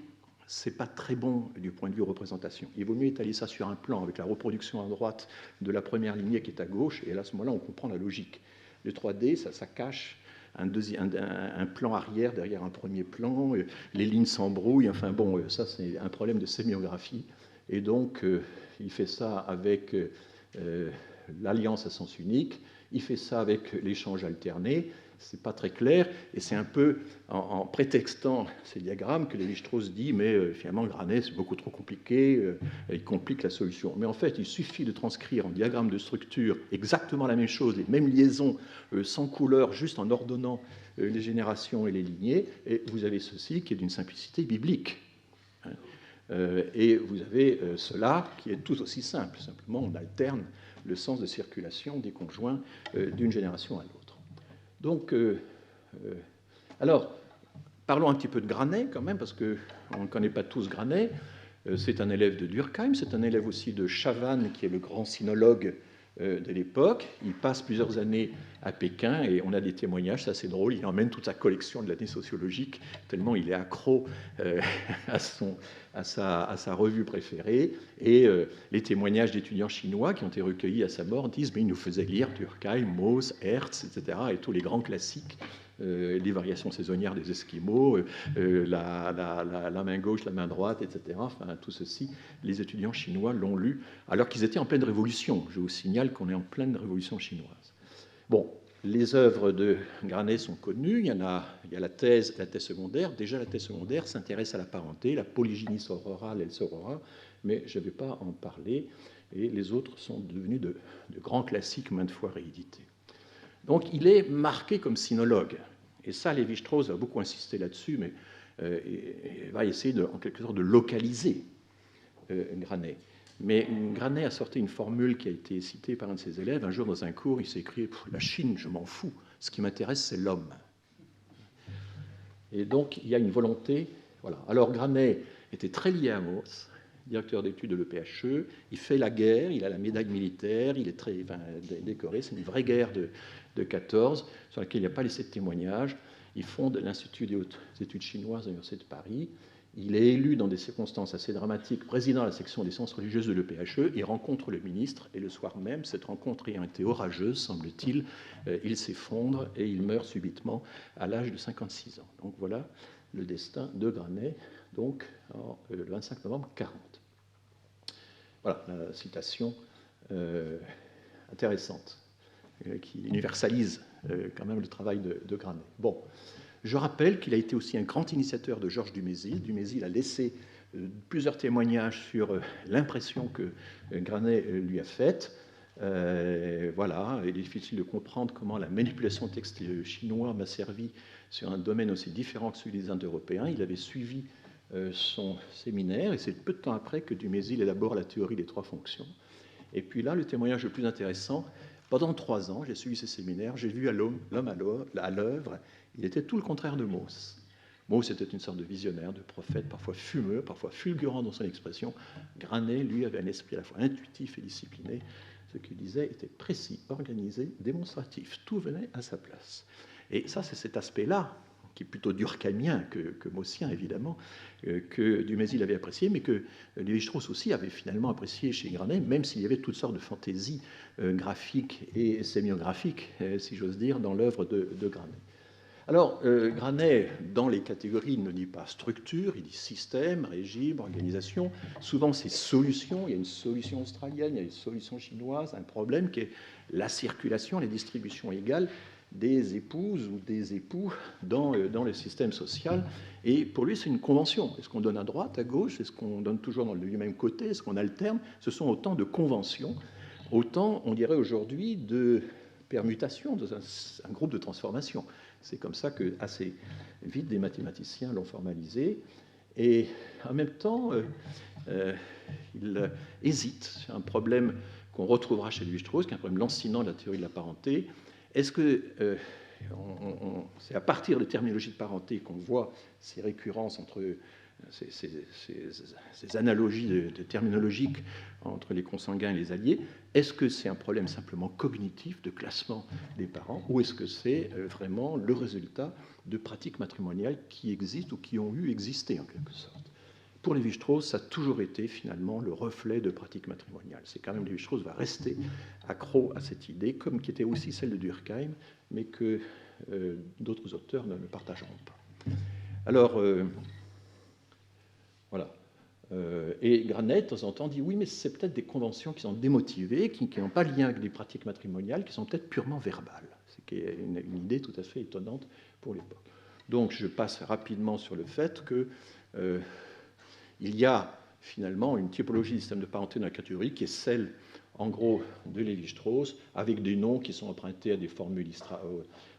c'est pas très bon du point de vue représentation. Il vaut mieux étaler ça sur un plan, avec la reproduction à droite de la première lignée qui est à gauche, et là, à ce moment-là, on comprend la logique. Le 3D, ça cache un plan arrière derrière un premier plan, les lignes s'embrouillent, enfin bon, ça c'est un problème de sémiographie. Et donc, il fait ça avec l'alliance à sens unique, il fait ça avec l'échange alterné, c'est pas très clair, et c'est un peu en prétextant ces diagrammes que Lévi-Strauss dit, mais finalement, Granet, c'est beaucoup trop compliqué, il complique la solution. Mais en fait, il suffit de transcrire en diagramme de structure exactement la même chose, les mêmes liaisons, sans couleur, juste en ordonnant les générations et les lignées, et vous avez ceci qui est d'une simplicité biblique. Et vous avez cela qui est tout aussi simple, simplement on alterne le sens de circulation des conjoints d'une génération à l'autre. Donc, alors, parlons un petit peu de Granet quand même, parce qu'on ne connaît pas tous Granet. C'est un élève de Durkheim, c'est un élève aussi de Chavannes, qui est le grand sinologue de l'époque. Il passe plusieurs années à Pékin et on a des témoignages, c'est assez drôle. Il emmène toute sa collection de l'année sociologique, tellement il est accro à sa revue préférée. Et les témoignages d'étudiants chinois qui ont été recueillis à sa mort disent mais il nous faisait lire Durkheim, Mauss, Hertz, etc. et tous les grands classiques. Les variations saisonnières des Esquimaux, la main gauche, la main droite, etc. Enfin, tout ceci, les étudiants chinois l'ont lu alors qu'ils étaient en pleine révolution. Je vous signale qu'on est en pleine révolution chinoise. Bon, les œuvres de Granet sont connues. Il y a la thèse secondaire. Déjà, la thèse secondaire s'intéresse à la parenté. La polygynie sororale, elle sorora, mais je ne vais pas en parler. Et les autres sont devenus de grands classiques maintes fois réédités. Donc, il est marqué comme sinologue. Et ça, Lévi-Strauss va beaucoup insister là-dessus, mais il va essayer en quelque sorte de localiser Granet. Mais Granet a sorti une formule qui a été citée par un de ses élèves. Un jour, dans un cours, il s'est écrit « La Chine, je m'en fous. Ce qui m'intéresse, c'est l'homme. » Et donc, il y a une volonté. Voilà. Alors, Granet était très lié à Mauss, directeur d'études de l'EPHE. Il fait la guerre, il a la médaille militaire, il est très décoré. C'est une vraie guerre de 14, sur laquelle il n'a pas laissé de témoignage. Il fonde l'Institut des hautes études chinoises à l'Université de Paris. Il est élu dans des circonstances assez dramatiques, président de la section des sciences religieuses de l'EPHE. Il rencontre le ministre et le soir même, cette rencontre ayant été orageuse, semble-t-il, il s'effondre et il meurt subitement à l'âge de 56 ans. Donc voilà le destin de Granet, donc le 25 novembre 40. Voilà la citation intéressante qui universalise quand même le travail de Granet. Bon, je rappelle qu'il a été aussi un grand initiateur de Georges Dumézil. Dumézil a laissé plusieurs témoignages sur l'impression que Granet lui a faite. Voilà, il est difficile de comprendre comment la manipulation de texte chinois m'a servi sur un domaine aussi différent que celui des Indo-Européens. Il avait suivi son séminaire et c'est peu de temps après que Dumézil élabore la théorie des trois fonctions. Et puis là, le témoignage le plus intéressant, pendant 3 ans, j'ai suivi ces séminaires, j'ai vu l'homme à l'œuvre, il était tout le contraire de Mauss. Mauss était une sorte de visionnaire, de prophète, parfois fumeux, parfois fulgurant dans son expression. Granet, lui, avait un esprit à la fois intuitif et discipliné. Ce qu'il disait était précis, organisé, démonstratif. Tout venait à sa place. Et ça, c'est cet aspect-là, qui est plutôt durkheimien que maussien, évidemment, que Dumézil avait apprécié, mais que Lévi-Strauss aussi avait finalement apprécié chez Granet, même s'il y avait toutes sortes de fantaisies graphiques et sémiographiques, si j'ose dire, dans l'œuvre de Granet. Alors, Granet, dans les catégories, ne dit pas structure, il dit système, régime, organisation. Souvent, c'est solution. Il y a une solution australienne, il y a une solution chinoise, un problème qui est la circulation, les distributions égales des épouses ou des époux dans le système social. Et pour lui, c'est une convention. Est-ce qu'on donne à droite, à gauche? Est-ce qu'on donne toujours dans le même côté? Est-ce qu'on alterne? Ce sont autant de conventions, autant, on dirait aujourd'hui, de permutations dans un groupe de transformation. C'est comme ça que, assez vite, des mathématiciens l'ont formalisé. Et en même temps, il hésite. C'est un problème qu'on retrouvera chez Lévi-Strauss, qui est un problème lancinant de la théorie de la parenté. Est-ce que c'est à partir de terminologies de parenté qu'on voit ces récurrences entre ces analogies terminologiques entre les consanguins et les alliés? Est-ce que c'est un problème simplement cognitif de classement des parents, ou est-ce que c'est vraiment le résultat de pratiques matrimoniales qui existent ou qui ont eu existé en quelque sorte? pour Lévi-Strauss, ça a toujours été finalement le reflet de pratiques matrimoniales. C'est quand même Lévi-Strauss va rester accro à cette idée, comme qui était aussi celle de Durkheim, mais que d'autres auteurs ne partageront pas. Alors, voilà. Et Granet, de temps en temps, dit oui, mais c'est peut-être des conventions qui sont démotivées, qui n'ont pas de lien avec des pratiques matrimoniales, qui sont peut-être purement verbales. C'est une idée tout à fait étonnante pour l'époque. Donc, je passe rapidement sur le fait que il y a finalement une typologie du système de parenté dans la catégorie qui est celle, en gros, de Lévi-Strauss, avec des noms qui sont empruntés à des formules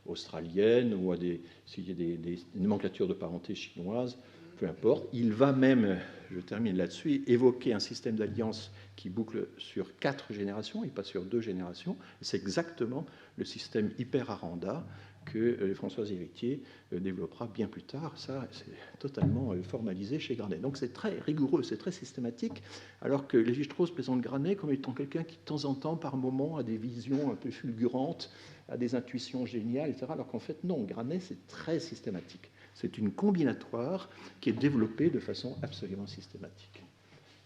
australiennes ou à s'il y a des nomenclatures de parenté chinoises, peu importe. Il va même, je termine là-dessus, évoquer un système d'alliance qui boucle sur 4 générations et pas sur 2 générations. C'est exactement le système hyper-Aranda que Françoise Héritier développera bien plus tard. Ça, c'est totalement formalisé chez Granet. Donc c'est très rigoureux, c'est très systématique, alors que Lévi-Strauss présente Granet comme étant quelqu'un qui, de temps en temps, par moment, a des visions un peu fulgurantes, a des intuitions géniales, etc. Alors qu'en fait, non, Granet, c'est très systématique. C'est une combinatoire qui est développée de façon absolument systématique.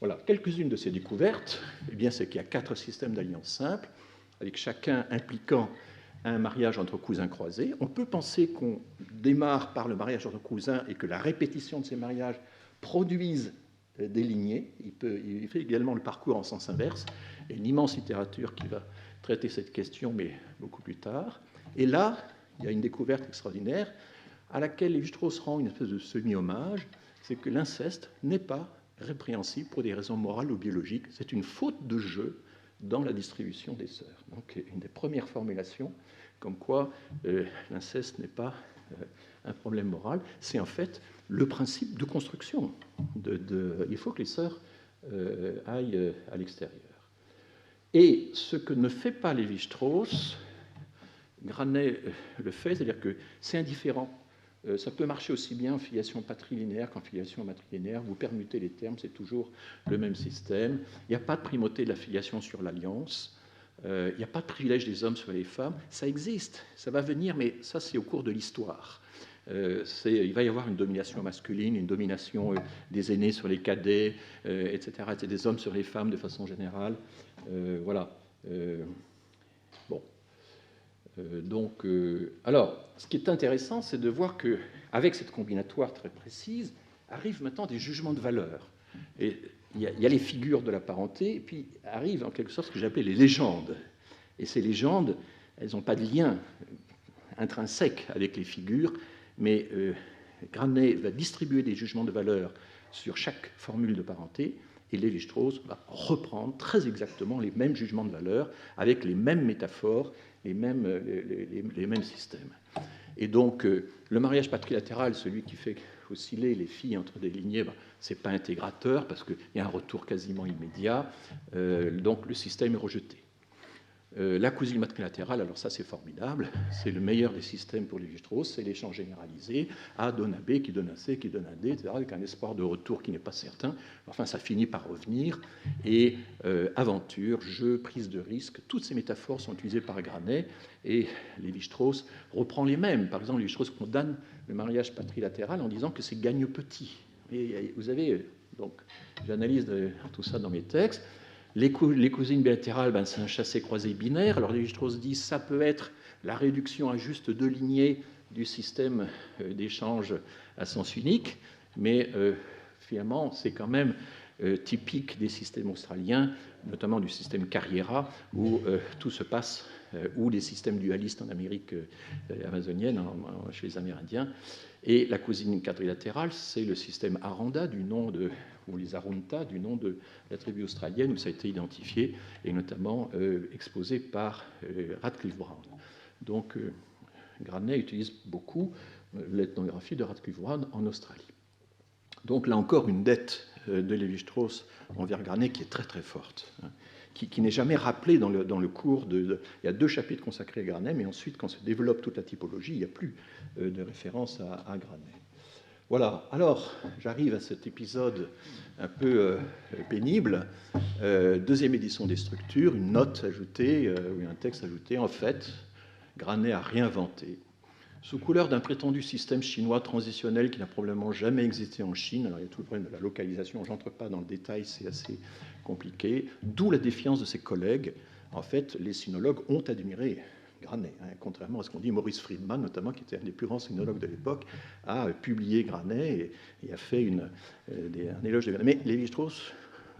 Voilà, quelques-unes de ces découvertes, eh bien, c'est qu'il y a 4 systèmes d'alliance simples, avec chacun impliquant un mariage entre cousins croisés. On peut penser qu'on démarre par le mariage entre cousins et que la répétition de ces mariages produise des lignées. Il fait également le parcours en sens inverse. Il y a une immense littérature qui va traiter cette question, mais beaucoup plus tard. Et là, il y a une découverte extraordinaire à laquelle Lévi-Strauss rend une espèce de semi-hommage, c'est que l'inceste n'est pas répréhensible pour des raisons morales ou biologiques. C'est une faute de jeu dans la distribution des sœurs. Donc, une des premières formulations, comme quoi l'inceste n'est pas un problème moral, c'est en fait le principe de construction. Il faut que les sœurs aillent à l'extérieur. Et ce que ne fait pas Lévi-Strauss, Granet le fait, c'est-à-dire que c'est indifférent. Ça peut marcher aussi bien en filiation patrilinéaire qu'en filiation matrilinéaire. Vous permutez les termes, c'est toujours le même système. Il n'y a pas de primauté de la filiation sur l'alliance. Il n'y a pas de privilège des hommes sur les femmes. Ça existe, ça va venir, mais ça, c'est au cours de l'histoire. Il va y avoir une domination masculine, une domination des aînés sur les cadets, etc., et des hommes sur les femmes de façon générale. Voilà. Bon. Alors, ce qui est intéressant, c'est de voir qu'avec cette combinatoire très précise, arrivent maintenant des jugements de valeur. Et il y a les figures de la parenté, et puis arrivent en quelque sorte ce que j'appelle les légendes. Et ces légendes, elles n'ont pas de lien intrinsèque avec les figures, mais Granet va distribuer des jugements de valeur sur chaque formule de parenté, et Lévi-Strauss va reprendre très exactement les mêmes jugements de valeur, avec les mêmes métaphores, les mêmes systèmes. Et donc, le mariage patrilatéral, celui qui fait osciller les filles entre des lignées, ce n'est pas intégrateur, parce qu'il y a un retour quasiment immédiat, donc le système est rejeté. La cousine matrilatérale, alors ça c'est formidable, c'est le meilleur des systèmes pour Lévi-Strauss, c'est l'échange généralisé, A donne à B, qui donne à C, qui donne à D, etc., avec un espoir de retour qui n'est pas certain. Enfin, ça finit par revenir, et aventure, jeu, prise de risque, toutes ces métaphores sont utilisées par Granet, et Lévi-Strauss reprend les mêmes. Par exemple, Lévi-Strauss condamne le mariage patrilatéral en disant que c'est gagne petit. Et vous avez, donc, j'analyse tout ça dans mes textes. Les cousines bilatérales, c'est un chassé-croisé binaire. Alors Lévi-Strauss dit que ça peut être la réduction à juste 2 lignées du système d'échange à sens unique, mais finalement, c'est quand même typique des systèmes australiens, notamment du système Carriera, où tout se passe, ou des systèmes dualistes en Amérique amazonienne, chez les Amérindiens. Et la cousine quadrilatérale, c'est le système Aranda, ou les Arunta, du nom de la tribu australienne, où ça a été identifié, et notamment exposé par Radcliffe Brown. Donc, Granet utilise beaucoup l'ethnographie de Radcliffe Brown en Australie. Donc, là encore, une dette de Lévi-Strauss envers Granet qui est très très forte, qui n'est jamais rappelée dans le cours il y a 2 chapitres consacrés à Granet, mais ensuite, quand se développe toute la typologie, il n'y a plus de référence à Granet. Voilà, alors j'arrive à cet épisode un peu pénible. 2e édition des structures, une note ajoutée, ou un texte ajouté. En fait, Granet a réinventé sous couleur d'un prétendu système chinois transitionnel qui n'a probablement jamais existé en Chine. Alors, il y a tout le problème de la localisation, je n'entre pas dans le détail, c'est assez compliqué, d'où la défiance de ses collègues. En fait, les sinologues ont admiré Granet, hein, contrairement à ce qu'on dit. Maurice Friedman, notamment, qui était un des plus grands sinologues de l'époque, a publié Granet et a fait un éloge de Granet. Mais Lévi-Strauss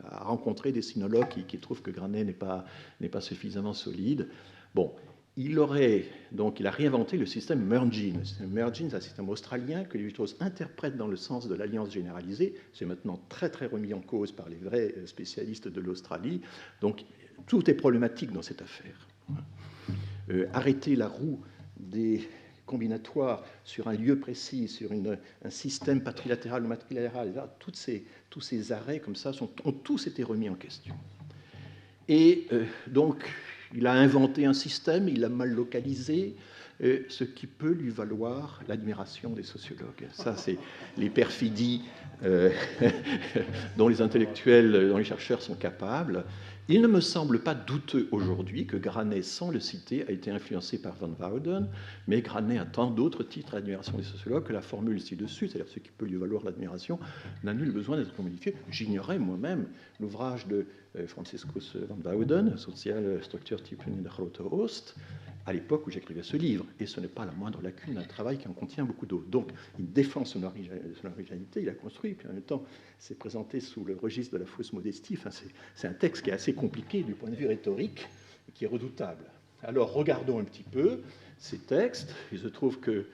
a rencontré des sinologues qui trouvent que Granet n'est pas suffisamment solide. Bon, il a réinventé le système Mergin. Le système Mergin, c'est un système australien que Lévi-Strauss interprète dans le sens de l'alliance généralisée. C'est maintenant très très remis en cause par les vrais spécialistes de l'Australie. Donc tout est problématique dans cette affaire. Arrêter la roue des combinatoires sur un lieu précis, sur un système patrilatéral ou matrilatéral, tous ces arrêts comme ça ont tous été remis en question. Et donc, il a inventé un système, il l'a mal localisé, ce qui peut lui valoir l'admiration des sociologues. Ça, c'est les perfidies dont les intellectuels, dont les chercheurs sont capables. Il ne me semble pas douteux aujourd'hui que Granet, sans le citer, a été influencé par Van Wouden, mais Granet a tant d'autres titres à l'admiration des sociologues que la formule ci-dessus, c'est-à-dire ce qui peut lui valoir l'admiration, n'a nul besoin d'être modifié. J'ignorais moi-même l'ouvrage de Franciscus Van Wouden, Social Structure Typen der Grote Oost, à l'époque où j'écrivais ce livre. Et ce n'est pas la moindre lacune d'un travail qui en contient beaucoup d'autres. Donc, il défend son originalité, il a construit, puis en même temps, c'est présenté sous le registre de la fausse modestie. Enfin, c'est un texte qui est assez compliqué du point de vue rhétorique et qui est redoutable. Alors, regardons un petit peu ces textes. Il se trouve que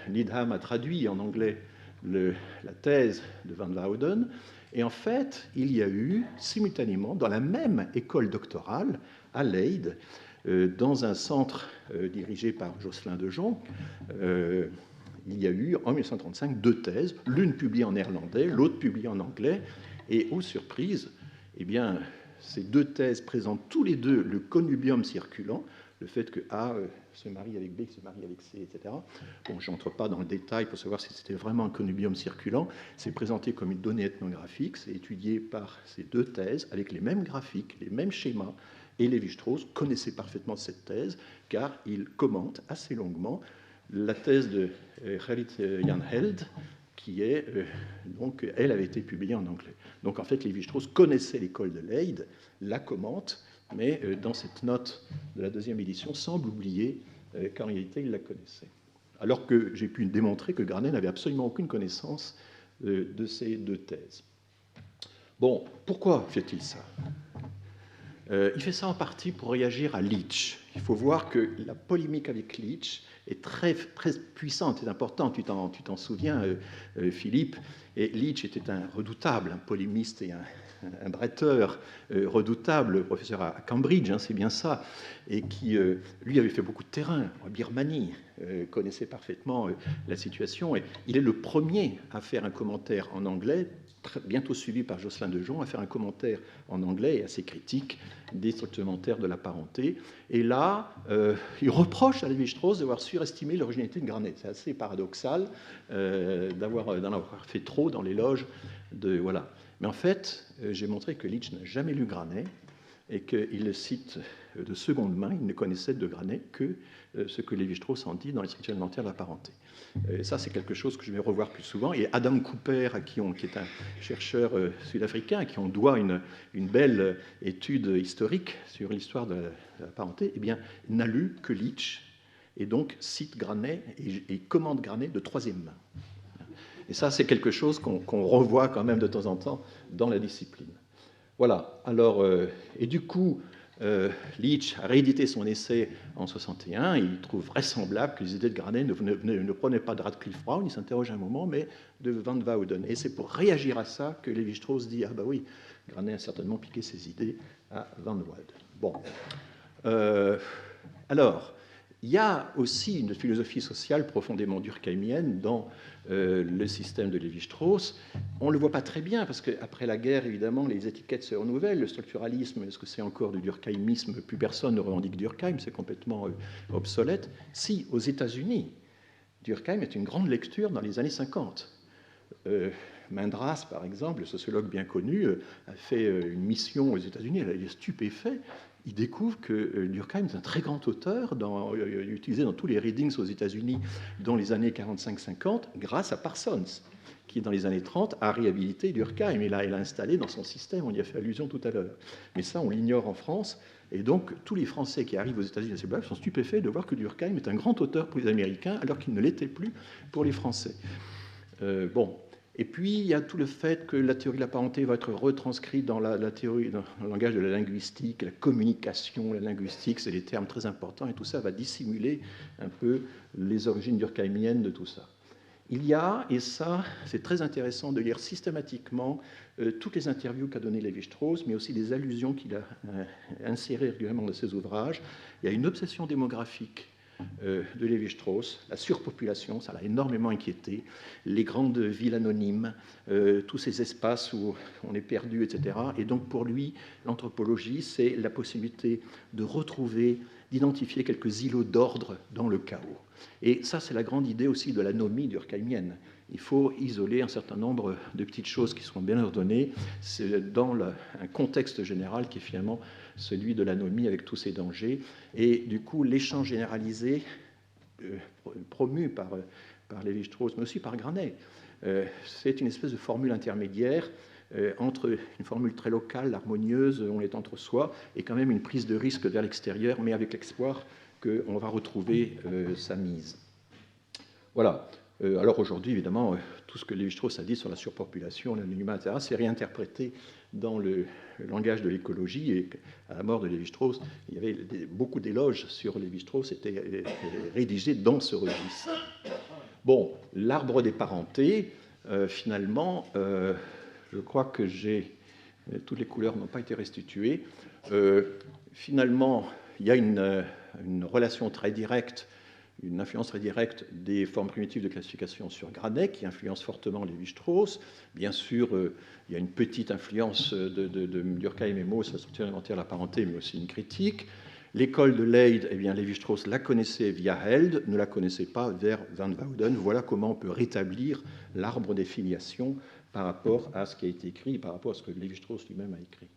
Needham a traduit en anglais la thèse de Van Wouden. Et en fait, il y a eu simultanément, dans la même école doctorale, à Leyde, dans un centre dirigé par Jocelyn de Jong, il y a eu en 1935 deux thèses, l'une publiée en néerlandais, l'autre publiée en anglais, et aux surprises, eh bien, ces deux thèses présentent tous les deux le connubium circulant, le fait que A se marie avec B, se marie avec C, etc. Bon, je n'entre pas dans le détail pour savoir si c'était vraiment un connubium circulant. C'est présenté comme une donnée ethnographique, c'est étudié par ces deux thèses avec les mêmes graphiques, les mêmes schémas. Et Lévi-Strauss connaissait parfaitement cette thèse, car il commente assez longuement la thèse de Gerrit Jan Held, qui est, donc, elle avait été publiée en anglais. Donc, en fait, Lévi-Strauss connaissait l'école de Leyde, la commente, mais dans cette note de la deuxième édition, semble oublier qu'en réalité, il la connaissait. Alors que j'ai pu démontrer que Granet n'avait absolument aucune connaissance de ces deux thèses. Bon, pourquoi fait-il ça ? Il fait ça en partie pour réagir à Leach. Il faut voir que la polémique avec Leach est très, très puissante et importante. Tu t'en souviens, Philippe. Et Leach était un redoutable, un polémiste et un bretteur redoutable, professeur à Cambridge, hein, c'est bien ça, et qui, lui, avait fait beaucoup de terrain en Birmanie, connaissait parfaitement la situation. Et il est le premier à faire un commentaire en anglais, bientôt suivi par Jocelyn de Jong, à faire un commentaire en anglais et assez critique des structurementaires de la parenté. Et là, il reproche à Lévi-Strauss d'avoir surestimé l'originalité de Granet. C'est assez paradoxal d'en avoir fait trop dans l'éloge de... Voilà. Mais en fait, j'ai montré que Leach n'a jamais lu Granet et qu'il le cite de seconde main. Il ne connaissait de Granet que ce que Lévi-Strauss en dit dans les structures élémentaires de la parenté. Et ça, c'est quelque chose que je vais revoir plus souvent. Et Adam Cooper, qui est un chercheur sud-africain, à qui on doit une belle étude historique sur l'histoire de la parenté, eh bien, n'a lu que Leach, et donc cite Granet et commente Granet de troisième main. Et ça, c'est quelque chose qu'on revoit quand même de temps en temps dans la discipline. Voilà. Alors, et du coup, Leach a réédité son essai en 1961. Il trouve vraisemblable que les idées de Granet ne prenaient pas de Radcliffe Brown, il s'interroge un moment, mais de Van Wouden. Et c'est pour réagir à ça que Lévi-Strauss dit « Ah ben oui, Granet a certainement piqué ses idées à Van Wouden. » Bon. Alors, il y a aussi une philosophie sociale profondément durkheimienne dans le système de Lévi-Strauss. On ne le voit pas très bien, parce qu'après la guerre, évidemment, les étiquettes se renouvellent. Le structuralisme, est-ce que c'est encore du durkheimisme? Plus personne ne revendique Durkheim, c'est complètement obsolète. Si, aux États-Unis, Durkheim est une grande lecture dans les années 50. Mindras, par exemple, le sociologue bien connu, a fait une mission aux États-Unis, elle est stupéfait. il découvre que Durkheim est un très grand auteur, utilisé dans tous les readings aux États-Unis dans les années 45-50, grâce à Parsons, qui dans les années 30 a réhabilité Durkheim et l'a installé dans son système. On y a fait allusion tout à l'heure. Mais ça, on l'ignore en France. Et donc, tous les Français qui arrivent aux États-Unis à cette époque sont stupéfaits de voir que Durkheim est un grand auteur pour les Américains, alors qu'il ne l'était plus pour les Français. Bon. Et puis, il y a tout le fait que la théorie de la parenté va être retranscrite dans la théorie, dans le langage de la linguistique, la communication, la linguistique, c'est des termes très importants, et tout ça va dissimuler un peu les origines durkheimiennes de tout ça. Il y a, et ça, c'est très intéressant de lire systématiquement toutes les interviews qu'a données Lévi-Strauss, mais aussi des allusions qu'il a insérées régulièrement dans ses ouvrages. Il y a une obsession démographique de Lévi-Strauss, la surpopulation, ça l'a énormément inquiété, les grandes villes anonymes, tous ces espaces où on est perdu, etc. Et donc pour lui, l'anthropologie, c'est la possibilité de retrouver, d'identifier quelques îlots d'ordre dans le chaos. Et ça, c'est la grande idée aussi de l'anomie durkheimienne. Il faut isoler un certain nombre de petites choses qui seront bien ordonnées dans un contexte général qui est finalement celui de l'anomie avec tous ses dangers. Et du coup, l'échange généralisé, promu par Lévi-Strauss, mais aussi par Granet, c'est une espèce de formule intermédiaire entre une formule très locale, harmonieuse, on est entre soi, et quand même une prise de risque vers l'extérieur, mais avec l'espoir qu'on va retrouver sa mise. Voilà. Alors aujourd'hui, évidemment, tout ce que Lévi-Strauss a dit sur la surpopulation, l'anonymat, etc., c'est réinterprété dans le langage de l'écologie. Et à la mort de Lévi-Strauss, il y avait beaucoup d'éloges sur Lévi-Strauss, étaient rédigés dans ce registre. Bon, l'arbre des parentés, finalement, je crois que toutes les couleurs n'ont pas été restituées. Finalement, il y a une relation très directe, une influence très directe des formes primitives de classification sur Granet, qui influence fortement Lévi-Strauss. Bien sûr, il y a une petite influence de Durkheim et Mauss, la structure élémentaire de la parenté, mais aussi une critique. L'école de Leyde, eh bien, Lévi-Strauss la connaissait via Held, ne la connaissait pas vers Van Wouden. Voilà comment on peut rétablir l'arbre des filiations par rapport à ce qui a été écrit, par rapport à ce que Lévi-Strauss lui-même a écrit.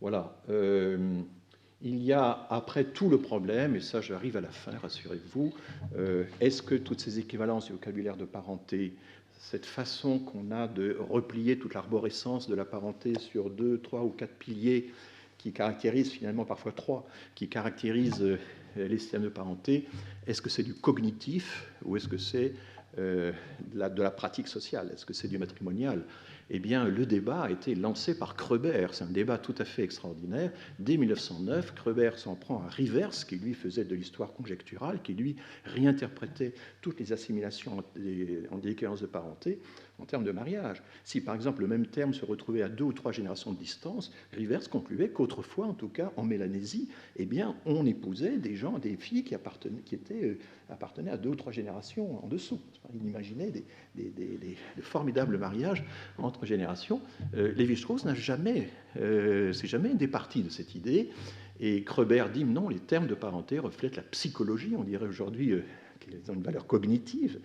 Voilà. Il y a après tout le problème, et ça j'arrive à la fin, rassurez-vous, est-ce que toutes ces équivalences du vocabulaire de parenté, cette façon qu'on a de replier toute l'arborescence de la parenté sur 2, 3 ou 4 piliers qui caractérisent finalement parfois 3, qui caractérisent les systèmes de parenté, est-ce que c'est du cognitif ou est-ce que c'est de la pratique sociale? Est-ce que c'est du matrimonial? Eh bien, le débat a été lancé par Kreber. C'est un débat tout à fait extraordinaire. Dès 1909, Kreber s'en prend à Rivers, qui lui faisait de l'histoire conjecturale, qui lui réinterprétait toutes les assimilations en déliquescences de parenté en termes de mariage. Si, par exemple, le même terme se retrouvait à 2 ou 3 générations de distance, Rivers concluait qu'autrefois, en tout cas en Mélanésie, eh bien, on épousait des gens, des filles qui appartenaient à 2 ou 3 générations en dessous. Il imaginait des formidables mariages entre générations. Lévi-Strauss s'est jamais départi de cette idée. Et Kreber dit non, les termes de parenté reflètent la psychologie, on dirait aujourd'hui qu'ils ont une valeur cognitive,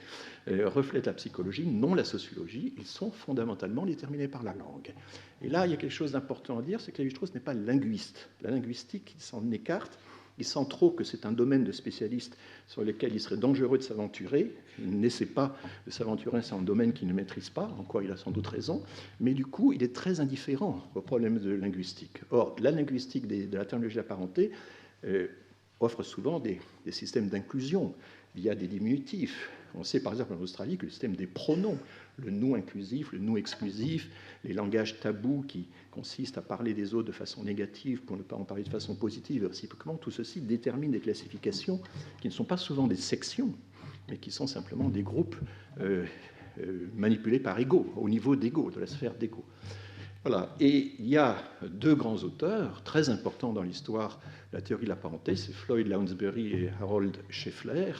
reflètent la psychologie, non la sociologie. Ils sont fondamentalement déterminés par la langue. Et là, il y a quelque chose d'important à dire, c'est que Lévi-Strauss n'est pas linguiste. La linguistique, il s'en écarte. Il sent trop que c'est un domaine de spécialistes sur lequel il serait dangereux de s'aventurer. Il n'essaie pas de s'aventurer sur un domaine qu'il ne maîtrise pas, en quoi il a sans doute raison, mais du coup, il est très indifférent aux problèmes de linguistique. Or, la linguistique de la terminologie de la parenté offre souvent des systèmes d'inclusion via des diminutifs. On sait par exemple en Australie que le système des pronoms, le nous inclusif, le nous exclusif, les langages tabous qui consistent à parler des autres de façon négative pour ne pas en parler de façon positive, réciproquement, tout ceci détermine des classifications qui ne sont pas souvent des sections, mais qui sont simplement des groupes manipulés par ego, au niveau d'ego, de la sphère d'ego. Voilà. Et il y a 2 grands auteurs très importants dans l'histoire de la théorie de la parenté, c'est Floyd Lounsbury et Harold Scheffler,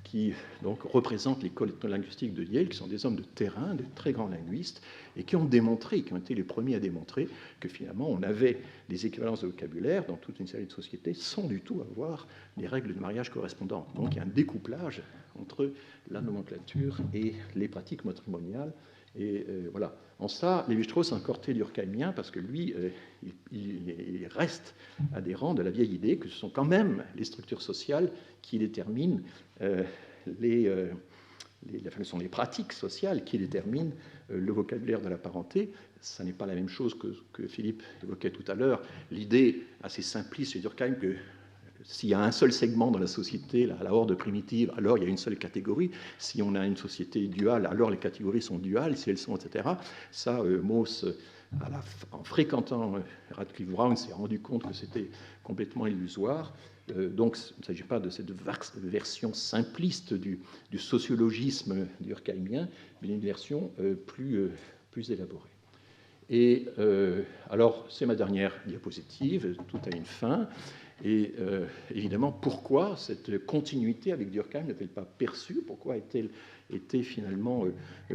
qui donc représentent l'école linguistique de Yale, qui sont des hommes de terrain, de très grands linguistes, et qui ont démontré, qui ont été les premiers à démontrer que finalement on avait des équivalences de vocabulaire dans toute une série de sociétés sans du tout avoir les règles de mariage correspondantes. Donc il y a un découplage entre la nomenclature et les pratiques matrimoniales Et voilà. En ça, Lévi-Strauss est un corté durkheimien parce que lui, il reste adhérent de la vieille idée que ce sont quand même les structures sociales qui déterminent ce sont les pratiques sociales qui déterminent le vocabulaire de la parenté. Ça n'est pas la même chose que Philippe évoquait tout à l'heure. L'idée assez simpliste chez Durkheim que s'il y a un seul segment dans la société, la horde primitive, alors il y a une seule catégorie. Si on a une société duale, alors les catégories sont duales, si elles sont, etc. Ça, Mauss, en fréquentant Radcliffe Brown, s'est rendu compte que c'était complètement illusoire. Donc, il ne s'agit pas de cette version simpliste du sociologisme durkheimien, mais d'une version plus élaborée. Et alors, c'est ma dernière diapositive, tout a une fin. Et évidemment, pourquoi cette continuité avec Durkheim n'a-t-elle pas perçue? Pourquoi a-t-elle été finalement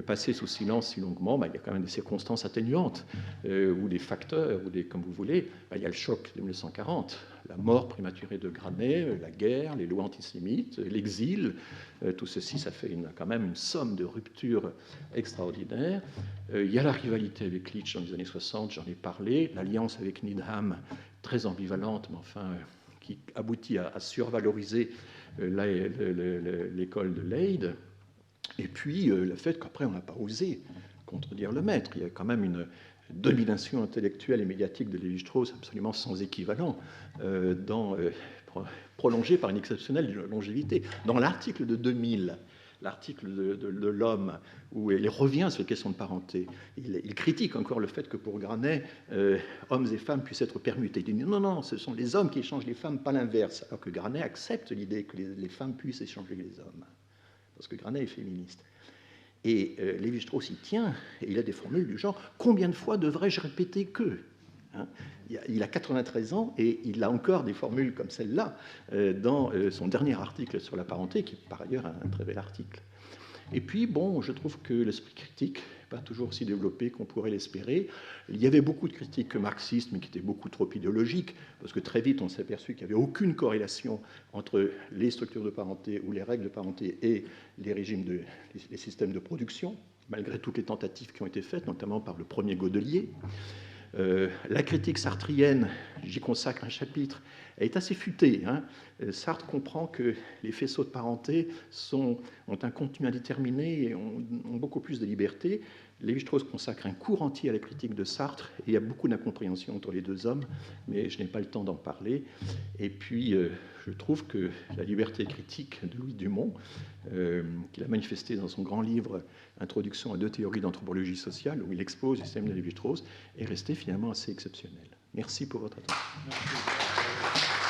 passée sous silence si longuement? Il y a quand même des circonstances atténuantes, ou des facteurs, ou comme vous voulez. Il y a le choc de 1940, la mort prématurée de Granet, la guerre, les lois antisémites, l'exil. Tout ceci, ça fait quand même une somme de ruptures extraordinaires. Il y a la rivalité avec Leach dans les années 60, j'en ai parlé. L'alliance avec Needham, très ambivalente, mais enfin qui aboutit à survaloriser l'école de Leyde. Et puis le fait qu'après on n'a pas osé contredire le maître. Il y a quand même une domination intellectuelle et médiatique de Lévi-Strauss absolument sans équivalent, prolongée par une exceptionnelle longévité. Dans l'article de 2000, l'article de l'Homme, où il revient sur les questions de parenté. Il critique encore le fait que pour Granet, hommes et femmes puissent être permutés. Il dit non, ce sont les hommes qui échangent les femmes, pas l'inverse. Alors que Granet accepte l'idée que les femmes puissent échanger les hommes, parce que Granet est féministe. Et Lévi-Strauss y tient, et il a des formules du genre « Combien de fois devrais-je répéter que ?» Il a 93 ans et il a encore des formules comme celle-là dans son dernier article sur la parenté, qui est par ailleurs un très bel article. Et puis, bon, je trouve que l'esprit critique n'est pas toujours aussi développé qu'on pourrait l'espérer. Il y avait beaucoup de critiques marxistes, mais qui étaient beaucoup trop idéologiques, parce que très vite, on s'est aperçu qu'il n'y avait aucune corrélation entre les structures de parenté ou les règles de parenté et les systèmes de production, malgré toutes les tentatives qui ont été faites, notamment par le premier Godelier. La critique sartrienne, j'y consacre un chapitre, est assez futée. Sartre comprend que les faisceaux de parenté ont un contenu indéterminé et ont beaucoup plus de liberté. Lévi-Strauss consacre un cours entier à la critique de Sartre, et il y a beaucoup d'incompréhension entre les deux hommes, mais je n'ai pas le temps d'en parler. Et puis, je trouve que la liberté critique de Louis Dumont, qu'il a manifesté dans son grand livre « Introduction à deux théories d'anthropologie sociale », où il expose le système de Lévi-Strauss, est restée finalement assez exceptionnelle. Merci pour votre attention. Merci.